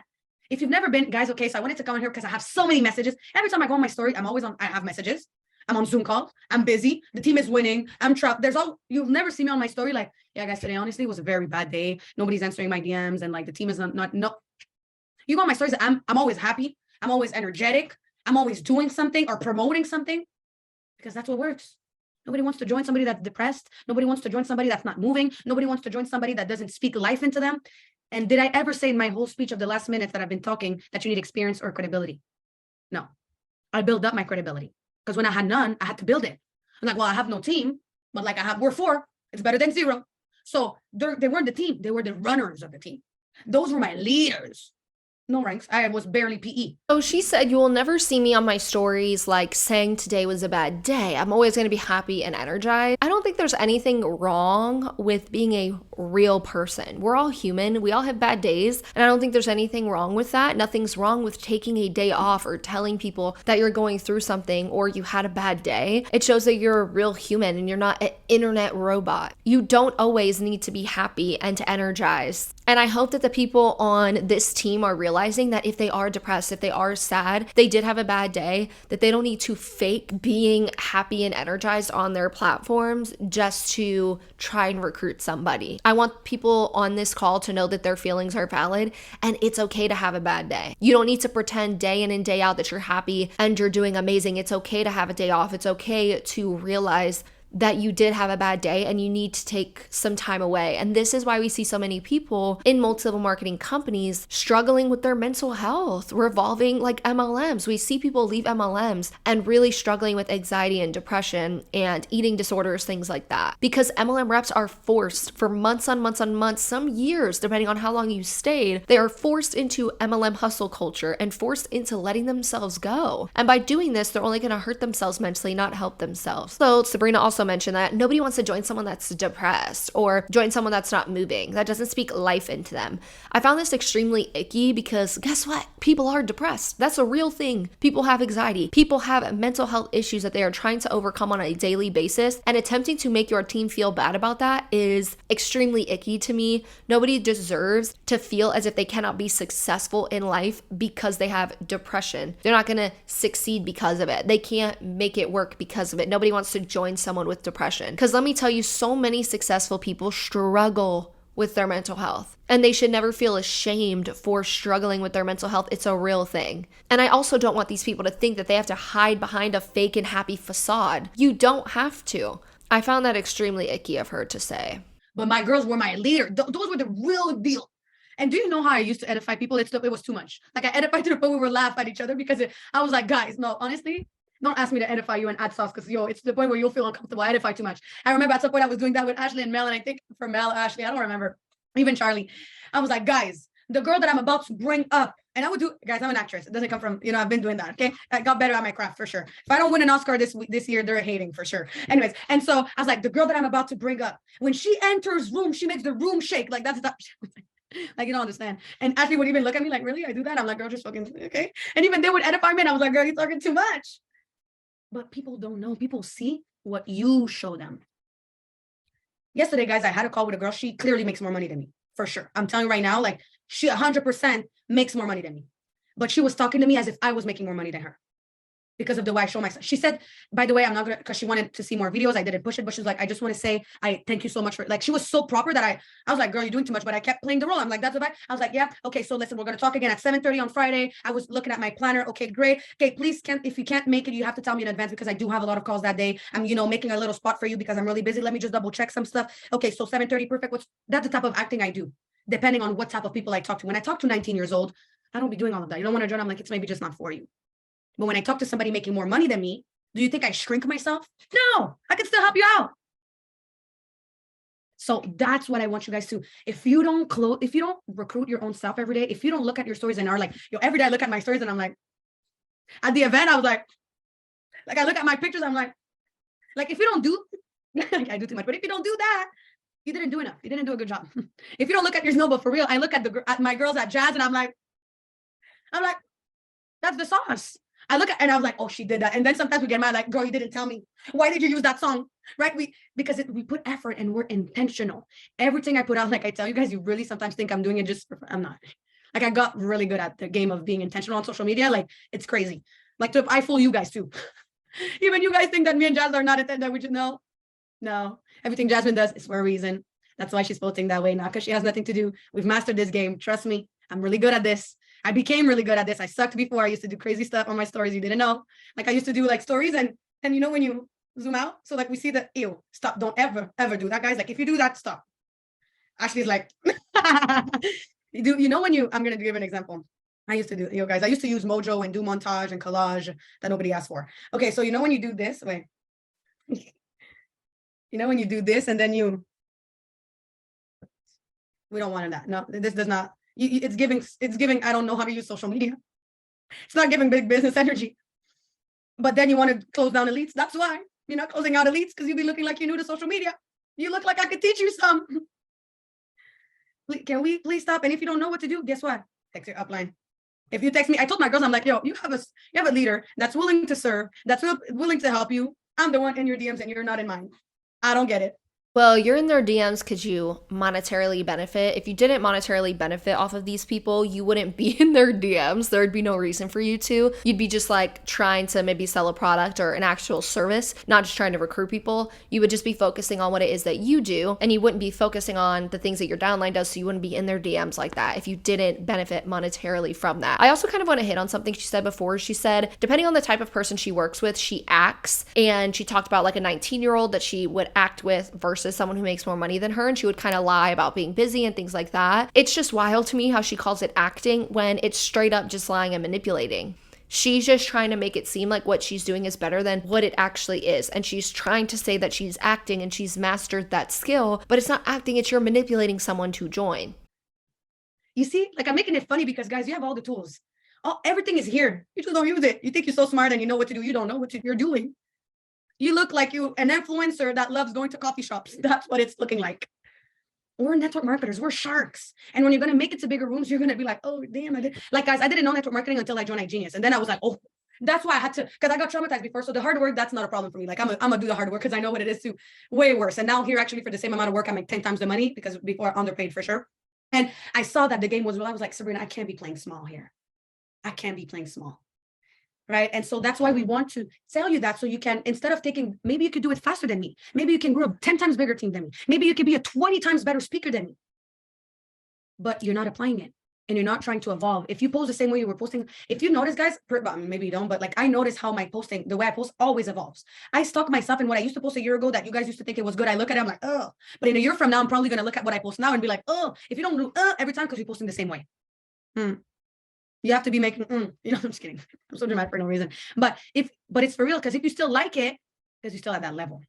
If you've never been, guys, okay, so I wanted to come in here because I have so many messages. Every time I go on my story, I have messages. I'm on Zoom calls. I'm busy. The team is winning. I'm trapped. You'll never see me on my story like, yeah, guys, today, honestly, was a very bad day. Nobody's answering my DMs and like the team is not. You go on my stories, I'm always happy. I'm always energetic. I'm always doing something or promoting something because that's what works. Nobody wants to join somebody that's depressed. Nobody wants to join somebody that's not moving. Nobody wants to join somebody that doesn't speak life into them. And did I ever say in my whole speech of the last minute that I've been talking that you need experience or credibility? No. I build up my credibility. Because when I had none, I had to build it. I'm like, well, I have no team, but like we're 4. It's better than 0. So they weren't the team. They were the runners of the team. Those were my leaders. No ranks. I was barely PE. So she said, you will never see me on my stories like saying today was a bad day. I'm always going to be happy and energized. I don't think there's anything wrong with being a real person. We're all human. We all have bad days. And I don't think there's anything wrong with that. Nothing's wrong with taking a day off or telling people that you're going through something or you had a bad day. It shows that you're a real human and you're not an internet robot. You don't always need to be happy and to energize. And I hope that the people on this team are realizing that if they are depressed, if they are sad, they did have a bad day, that they don't need to fake being happy and energized on their platforms just to try and recruit somebody. I want people on this call to know that their feelings are valid and it's okay to have a bad day. You don't need to pretend day in and day out that you're happy and you're doing amazing. It's okay to have a day off. It's okay to realize that you did have a bad day and you need to take some time away. And this is why we see so many people in multi-level marketing companies struggling with their mental health, revolving like MLMs. We see people leave MLMs and really struggling with anxiety and depression and eating disorders, things like that. Because MLM reps are forced for months on months on months, some years, depending on how long you stayed, they are forced into MLM hustle culture and forced into letting themselves go. And by doing this, they're only gonna hurt themselves mentally, not help themselves. So Sabrina also mentioned that nobody wants to join someone that's depressed or join someone that's not moving, that doesn't speak life into them. I found this extremely icky because guess what? People are depressed. That's a real thing. People have anxiety. People have mental health issues that they are trying to overcome on a daily basis, and attempting to make your team feel bad about that is extremely icky to me. Nobody deserves to feel as if they cannot be successful in life because they have depression. They're not going to succeed because of it. They can't make it work because of it. Nobody wants to join someone with depression. Because let me tell you, so many successful people struggle with their mental health. And they should never feel ashamed for struggling with their mental health. It's a real thing. And I also don't want these people to think that they have to hide behind a fake and happy facade. You don't have to. I found that extremely icky of her to say. But my girls were my leader. Those were the real deal. And do you know how I used to edify people? It was too much. Like I edified to the point where we would laugh at each other because I was like, guys, no, honestly, don't ask me to edify you and add sauce because it's the point where you'll feel uncomfortable. I edify too much. I remember at some point I was doing that with Ashley and Mel, and I think for Mel, Ashley, I don't remember, even Charlie. I was like, guys, the girl that I'm about to bring up, and I would do, guys, I'm an actress. It doesn't come from, I've been doing that. Okay. I got better at my craft for sure. If I don't win an Oscar this year, they're hating for sure. Anyways. And so I was like, the girl that I'm about to bring up, when she enters room, she makes the room shake. Like that's that. Like, you don't understand. And Ashley would even look at me like, really? I do that? I'm like, girl, just fucking, okay. And even they would edify me. And I was like, girl, you're talking too much. But people don't know. People see what you show them. Yesterday, guys, I had a call with a girl. She clearly makes more money than me, for sure. I'm telling you right now, like she 100% makes more money than me. But she was talking to me as if I was making more money than her because of the way I show myself. She said, by the way, I'm not going to, because she wanted to see more videos. I didn't push it, but she was like, I just want to say, I thank you so much for, like, she was so proper that I was like, girl, you're doing too much, but I kept playing the role. I'm like, that's what I was like, yeah. Okay. So listen, we're going to talk again at 7:30 on Friday. I was looking at my planner. Okay, great. Okay. Please if you can't make it, you have to tell me in advance because I do have a lot of calls that day. I'm, making a little spot for you because I'm really busy. Let me just double check some stuff. Okay. So 7:30, perfect. That's the type of acting I do, depending on what type of people I talk to. When I talk to 19 years old, I don't be doing all of that. You don't want to join. I'm like, it's maybe just not for you. But when I talk to somebody making more money than me, do you think I shrink myself? No, I can still help you out. So that's what I want you guys to, if you don't recruit your own self every day, if you don't look at your stories and are like, every day I look at my stories and I'm like, at the event, I was like I look at my pictures, I'm like if you don't do, like I do too much, but if you don't do that, you didn't do enough. You didn't do a good job. If you don't look at your snowball for real, I look at my girls at Jazz and I'm like, that's the sauce. I look at and I was like, oh, she did that. And then sometimes we get mad, like, girl, you didn't tell me. Why did you use that song? Right? Because we put effort and we're intentional. Everything I put out, like I tell you guys, you really sometimes think I'm doing it just for, I'm not. Like I got really good at the game of being intentional on social media. Like it's crazy. Like I fool you guys too. Even you guys think that me and Jazz are not intentional. We just know. No, everything Jasmine does is for a reason. That's why she's voting that way, not because she has nothing to do. We've mastered this game. Trust me, I'm really good at this. I became really good at this. I sucked before. I used to do crazy stuff on my stories. You didn't know. Like I used to do like stories and when you zoom out, so like we see the ew, stop, don't ever do that, guys. Like if you do that, stop. Ashley's like, when I'm gonna give an example. I used to do, guys, I used to use Mojo and do montage and collage that nobody asked for. Okay, so you know when you do this, wait. You know when you do this and then we don't want that. No, this does not, it's giving, I don't know how to use social media. It's not giving big business energy. But then you want to close down elites. That's why you're not closing out elites, because you'll be looking like you're new to social media. You look like I could teach you some. Can we please stop? And if you don't know what to do, guess what? Text your upline. If you text me, I told my girls, I'm like, yo, you have a leader that's willing to serve, that's willing to help you. I'm the one in your DMs and you're not in mine. I don't get it. Well, you're in their DMs because you monetarily benefit. If you didn't monetarily benefit off of these people, you wouldn't be in their DMs. There'd be no reason for you to. You'd be just like trying to maybe sell a product or an actual service, not just trying to recruit people. You would just be focusing on what it is that you do, and you wouldn't be focusing on the things that your downline does, so you wouldn't be in their DMs like that if you didn't benefit monetarily from that. I also kind of want to hit on something she said before. She said, depending on the type of person she works with, she acts, and she talked about like a 19-year-old that she would act with versus someone who makes more money than her, and she would kind of lie about being busy and things like that. It's just wild to me how she calls it acting when it's straight up just lying and manipulating. She's just trying to make it seem like what she's doing is better than what it actually is. And she's trying to say that she's acting and she's mastered that skill, but it's not acting, it's you're manipulating someone to join. You see, like I'm making it funny because guys, you have all the tools. Everything is here. You just don't use it. You think you're so smart and you know what to do. You don't know what you're doing. You look like you're an influencer that loves going to coffee shops. That's what it's looking like. We're network marketers. We're sharks. And when you're going to make it to bigger rooms, you're going to be like, oh, damn, I did. Like, guys, I didn't know network marketing until I joined iGenius. And then I was like, oh, that's why I had to, because I got traumatized before. So the hard work, that's not a problem for me. Like, I'm going to do the hard work because I know what it is too. Way worse. And now here, actually, for the same amount of work, I make 10 times the money, because before underpaid for sure. And I saw that the game was real. I was like, Sabrina, I can't be playing small here. I can't be playing small. Right. And so that's why we want to tell you that, so you can, instead of taking, maybe you could do it faster than me. Maybe you can grow a 10 times bigger team than me. Maybe you could be a 20 times better speaker than me. But you're not applying it and you're not trying to evolve. If you post the same way you were posting, if you notice, guys, maybe you don't, but like I notice how my posting, the way I post always evolves. I stalk myself in what I used to post a year ago that you guys used to think it was good. I look at it, I'm like, oh, but in a year from now, I'm probably going to look at what I post now and be like, oh, if you don't do every time because you're posting the same way. You have to be making, I'm just kidding. I'm so dramatic for no reason. But it's for real, because if you still like it, because you're still at that level.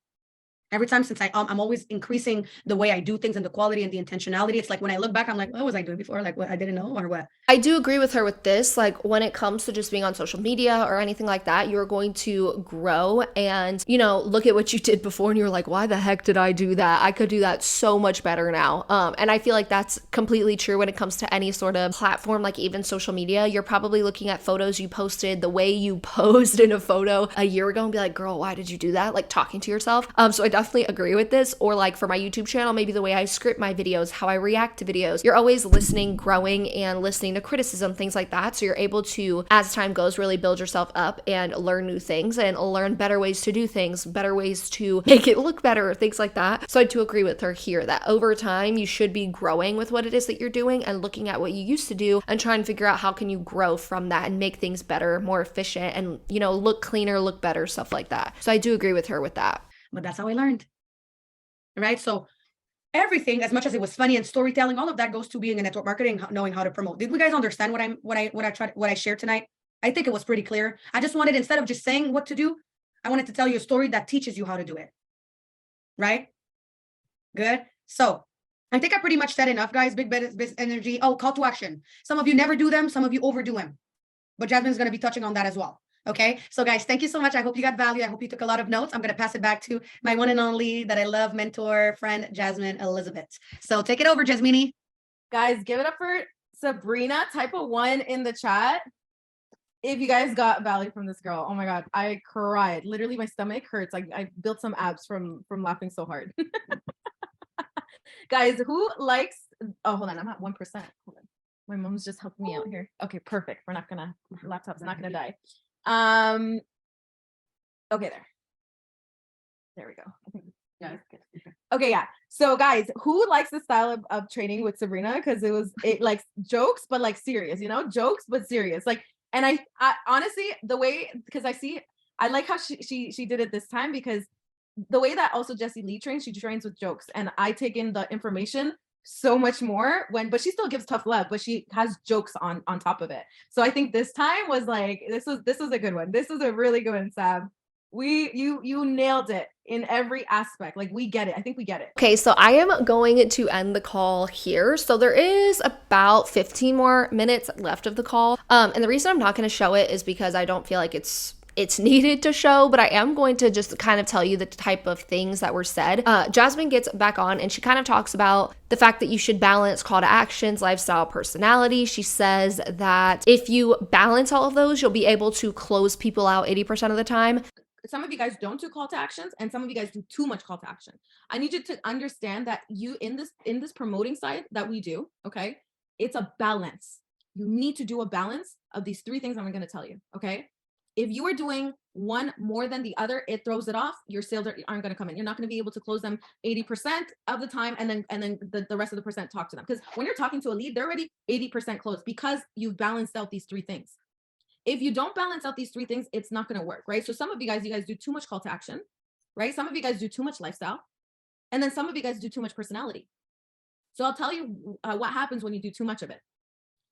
Every time since I'm always increasing the way I do things and the quality and the intentionality. It's like when I look back, I'm like, what was I doing before? Like what I didn't know or what? I do agree with her with this. Like when it comes to just being on social media or anything like that, you're going to grow and, look at what you did before and you're like, why the heck did I do that? I could do that so much better now. And I feel like that's completely true when it comes to any sort of platform, like even social media. You're probably looking at photos you posted, the way you posed in a photo a year ago and be like, girl, why did you do that? Like talking to yourself. So I definitely agree with this. Or like for my YouTube channel, maybe the way I script my videos, how I react to videos. You're always listening, growing, and listening to criticism, things like that. So you're able to, as time goes, really build yourself up and learn new things and learn better ways to do things, better ways to make it look better, things like that. So I do agree with her here that over time you should be growing with what it is that you're doing and looking at what you used to do and trying to figure out how can you grow from that and make things better, more efficient, and look cleaner, look better, stuff like that. So I do agree with her with that. But that's how I learned. Right? So everything, as much as it was funny and storytelling, all of that goes to being a network marketing, knowing how to promote. Did you guys understand what I shared tonight? I think it was pretty clear. I just wanted, instead of just saying what to do, I wanted to tell you a story that teaches you how to do it. Right? Good. So I think I pretty much said enough, guys. Big business energy. Oh, call to action. Some of you never do them. Some of you overdo them. But Jasmine's going to be touching on that as well. Okay. So guys, thank you so much. I hope you got value. I hope you took a lot of notes. I'm going to pass it back to my one and only that I love, mentor, friend, Jasmine Elizabeth. So take it over, Jasmine. Guys, give it up for Sabrina. Type a 1 in the chat if you guys got value from this girl. Oh my God, I cried. Literally, my stomach hurts. Like I built some abs from laughing so hard. Guys, who likes? Oh, hold on. I'm at 1%. Hold on. My mom's just helping me out here. Okay, perfect. We're not gonna. Laptop's not gonna die. Okay, there we go. I think, yeah. Okay, yeah. So guys, who likes the style of training with Sabrina? Because it like jokes, but like serious, jokes, but serious. Like, and I honestly, the way, because I like how she did it this time, because the way that also Jessie Lee trains, she trains with jokes, and I take in the information so much more but she still gives tough love, but she has jokes on top of it. So I think this time was like, this was a good one. This was a really good one, Sam. You nailed it in every aspect. Like, we get it. I think we get it. Okay, so I am going to end the call here. So there is about 15 more minutes left of the call. And the reason I'm not going to show it is because I don't feel like it's needed to show, but I am going to just kind of tell you the type of things that were said. Jasmine gets back on and she kind of talks about the fact that you should balance call to actions, lifestyle, personality. She says that if you balance all of those, you'll be able to close people out 80% of the time. Some of you guys don't do call to actions, and some of you guys do too much call to action. I need you to understand that you in this promoting side that we do, okay, it's a balance. You need to do a balance of these three things I'm going to tell you, okay? If you are doing one more than the other, it throws it off. Your sales aren't going to come in. You're not going to be able to close them 80% of the time, and then the rest of the percent talk to them. Because when you're talking to a lead, they're already 80% closed because you've balanced out these three things. If you don't balance out these three things, it's not going to work, right? So some of you guys do too much call to action, right? Some of you guys do too much lifestyle, and then some of you guys do too much personality. So I'll tell you what happens when you do too much of it,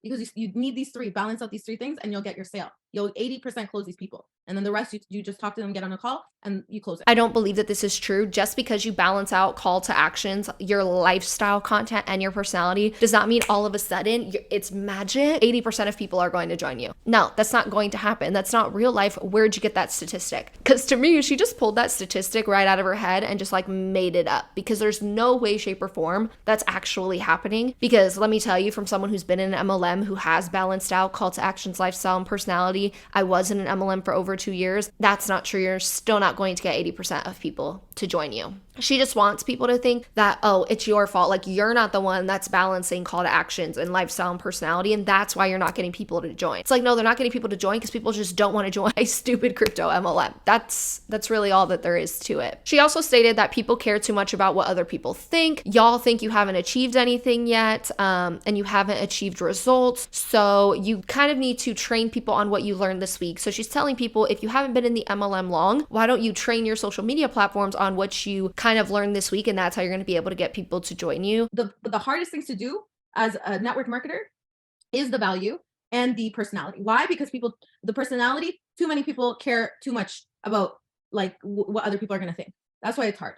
because you need these three, balance out these three things, and you'll get your sale. You'll 80% close these people. And then the rest, you just talk to them, get on a call, and you close it. I don't believe that this is true. Just because you balance out call to actions, your lifestyle content, and your personality does not mean all of a sudden it's magic. 80% of people are going to join you. No, that's not going to happen. That's not real life. Where'd you get that statistic? Because to me, she just pulled that statistic right out of her head and just like made it up, because there's no way, shape, or form that's actually happening. Because let me tell you, from someone who's been in an MLM who has balanced out call to actions, lifestyle, and personality, I was in an MLM for over 2 years. That's not true. You're still not going to get 80% of people to join you. She just wants people to think that, oh, it's your fault. Like, you're not the one that's balancing call to actions and lifestyle and personality, and that's why you're not getting people to join. It's like, no, they're not getting people to join because people just don't want to join a stupid crypto MLM. That's really all that there is to it. She also stated that people care too much about what other people think. Y'all think you haven't achieved anything yet, and you haven't achieved results. So you kind of need to train people on what you learned this week. So she's telling people, if you haven't been in the MLM long, why don't you train your social media platforms on what you kind of learned this week, and that's how you're going to be able to get people to join you. The hardest things to do as a network marketer is the value and the personality. Why? Because the personality, too many people care too much about like what other people are going to think. That's why it's hard,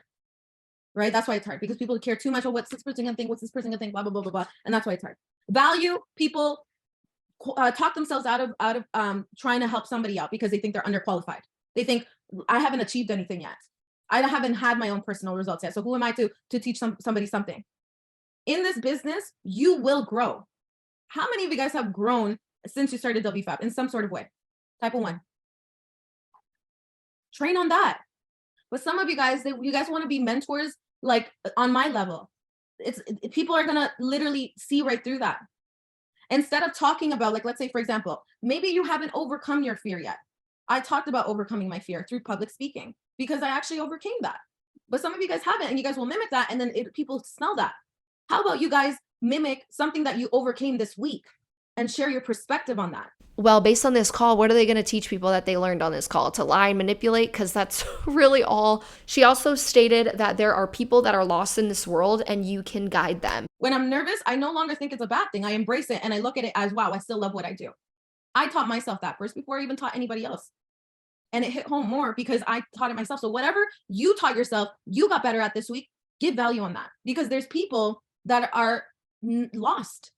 right? That's why it's hard, because people care too much. Oh, what's this person going to think? What's this person going to think? Blah, blah, blah, blah, blah. And that's why it's hard. Value, people talk themselves out of trying to help somebody out because they think they're underqualified. They think, I haven't achieved anything yet. I haven't had my own personal results yet. So who am I to teach somebody something? In this business, you will grow. How many of you guys have grown since you started Wfabb in some sort of way? Type of 1. Train on that. But some of you guys, you guys want to be mentors like on my level. People are gonna literally see right through that. Instead of talking about, like, let's say, for example, maybe you haven't overcome your fear yet. I talked about overcoming my fear through public speaking because I actually overcame that. But some of you guys haven't, and you guys will mimic that, and then people smell that. How about you guys mimic something that you overcame this week and share your perspective on that? Well, based on this call, what are they going to teach people that they learned on this call? To lie and manipulate? Because that's really all. She also stated that there are people that are lost in this world and you can guide them. When I'm nervous, I no longer think it's a bad thing. I embrace it and I look at it as, wow, I still love what I do. I taught myself that first before I even taught anybody else. And it hit home more because I taught it myself. So whatever you taught yourself, you got better at this week, give value on that, because there's people that are lost.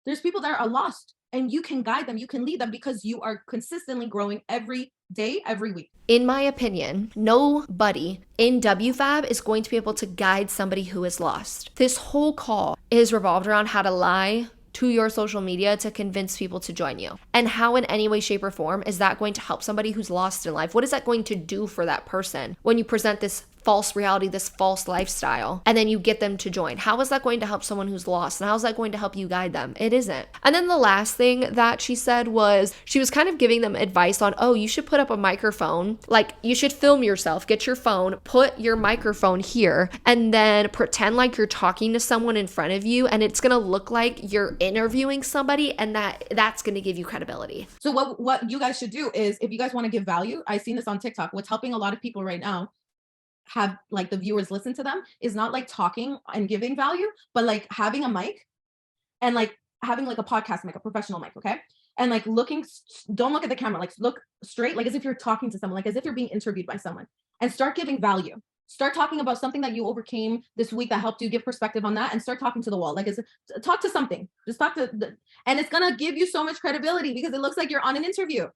There's people that are lost, and you can guide them. You can lead them because you are consistently growing every day, every week. In my opinion, nobody in Wfabb is going to be able to guide somebody who is lost. This whole call is revolved around how to lie to your social media to convince people to join you. And how in any way, shape, or form is that going to help somebody who's lost in life? What is that going to do for that person when you present this false reality, this false lifestyle, and then you get them to join? How is that going to help someone who's lost? And how is that going to help you guide them? It isn't. And then the last thing that she said was, she was kind of giving them advice on, oh, you should put up a microphone. Like, you should film yourself, get your phone, put your microphone here, and then pretend like you're talking to someone in front of you, and it's gonna look like you're interviewing somebody, and that's gonna give you credibility. So what you guys should do is, if you guys want to give value, I've seen this on TikTok, what's helping a lot of people right now have like the viewers listen to them is not like talking and giving value, but like having a mic and like having like a podcast mic, a professional mic, okay? And like don't look at the camera, like look straight, like as if you're talking to someone, like as if you're being interviewed by someone, and start giving value. Start talking about something that you overcame this week that helped you, give perspective on that, and start talking to the wall. Like, talk to something. Just talk to, and it's gonna give you so much credibility because it looks like you're on an interview.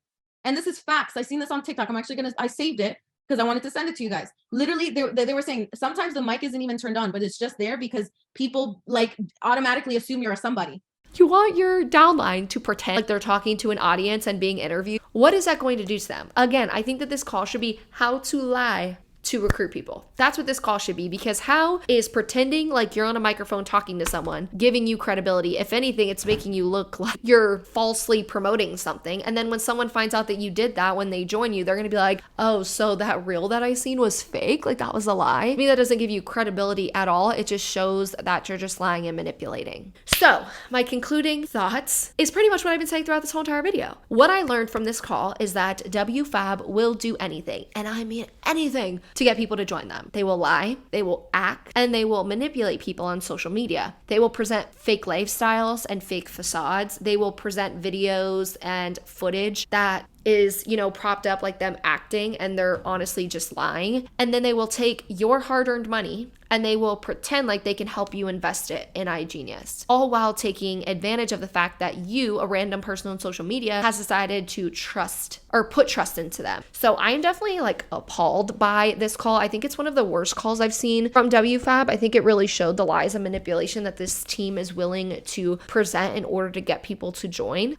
And this is facts. I seen this on TikTok. I saved it because I wanted to send it to you guys. Literally, they were saying sometimes the mic isn't even turned on, but it's just there because people like automatically assume you're a somebody. You want your downline to pretend like they're talking to an audience and being interviewed. What is that going to do to them? Again, I think that this call should be how to lie to recruit people. That's what this call should be, because how is pretending like you're on a microphone talking to someone giving you credibility? If anything, it's making you look like you're falsely promoting something. And then when someone finds out that you did that, when they join you, they're going to be like, oh, so that reel that I seen was fake? Like that was a lie? To me, that doesn't give you credibility at all. It just shows that you're just lying and manipulating. So my concluding thoughts is pretty much what I've been saying throughout this whole entire video. What I learned from this call is that Wfabb will do anything, and I mean anything, to get people to join them. They will lie, they will act, and they will manipulate people on social media. They will present fake lifestyles and fake facades. They will present videos and footage that is, propped up like them acting, and they're honestly just lying. And then they will take your hard-earned money and they will pretend like they can help you invest it in iGenius, all while taking advantage of the fact that you, a random person on social media, has decided to trust or put trust into them. So I am definitely like appalled by this call. I think it's one of the worst calls I've seen from Wfabb. I think it really showed the lies and manipulation that this team is willing to present in order to get people to join.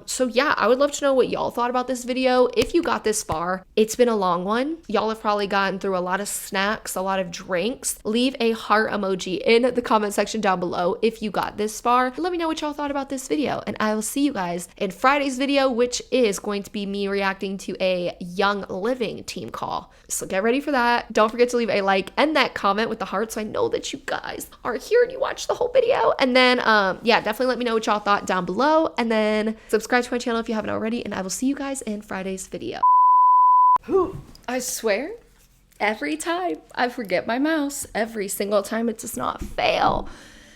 So yeah, I would love to know what y'all thought about this video. If you got this far, it's been a long one. Y'all have probably gotten through a lot of snacks, a lot of drinks. Leave a heart emoji in the comment section down below if you got this far. Let me know what y'all thought about this video, and I will see you guys in Friday's video, which is going to be me reacting to a Young Living team call. So get ready for that. Don't forget to leave a like and that comment with the heart so I know that you guys are here and you watched the whole video. And then yeah, definitely let me know what y'all thought down below, and then subscribe to my channel if you haven't already, and I will see you guys in Friday's video. I swear, every time I forget my mouse, every single time, it does not fail.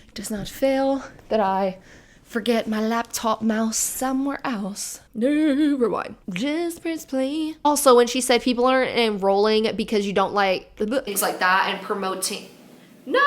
It does not fail that I forget my laptop mouse somewhere else. No, rewind. Just press play. Also, when she said people aren't enrolling because you don't like things like that and promoting. No!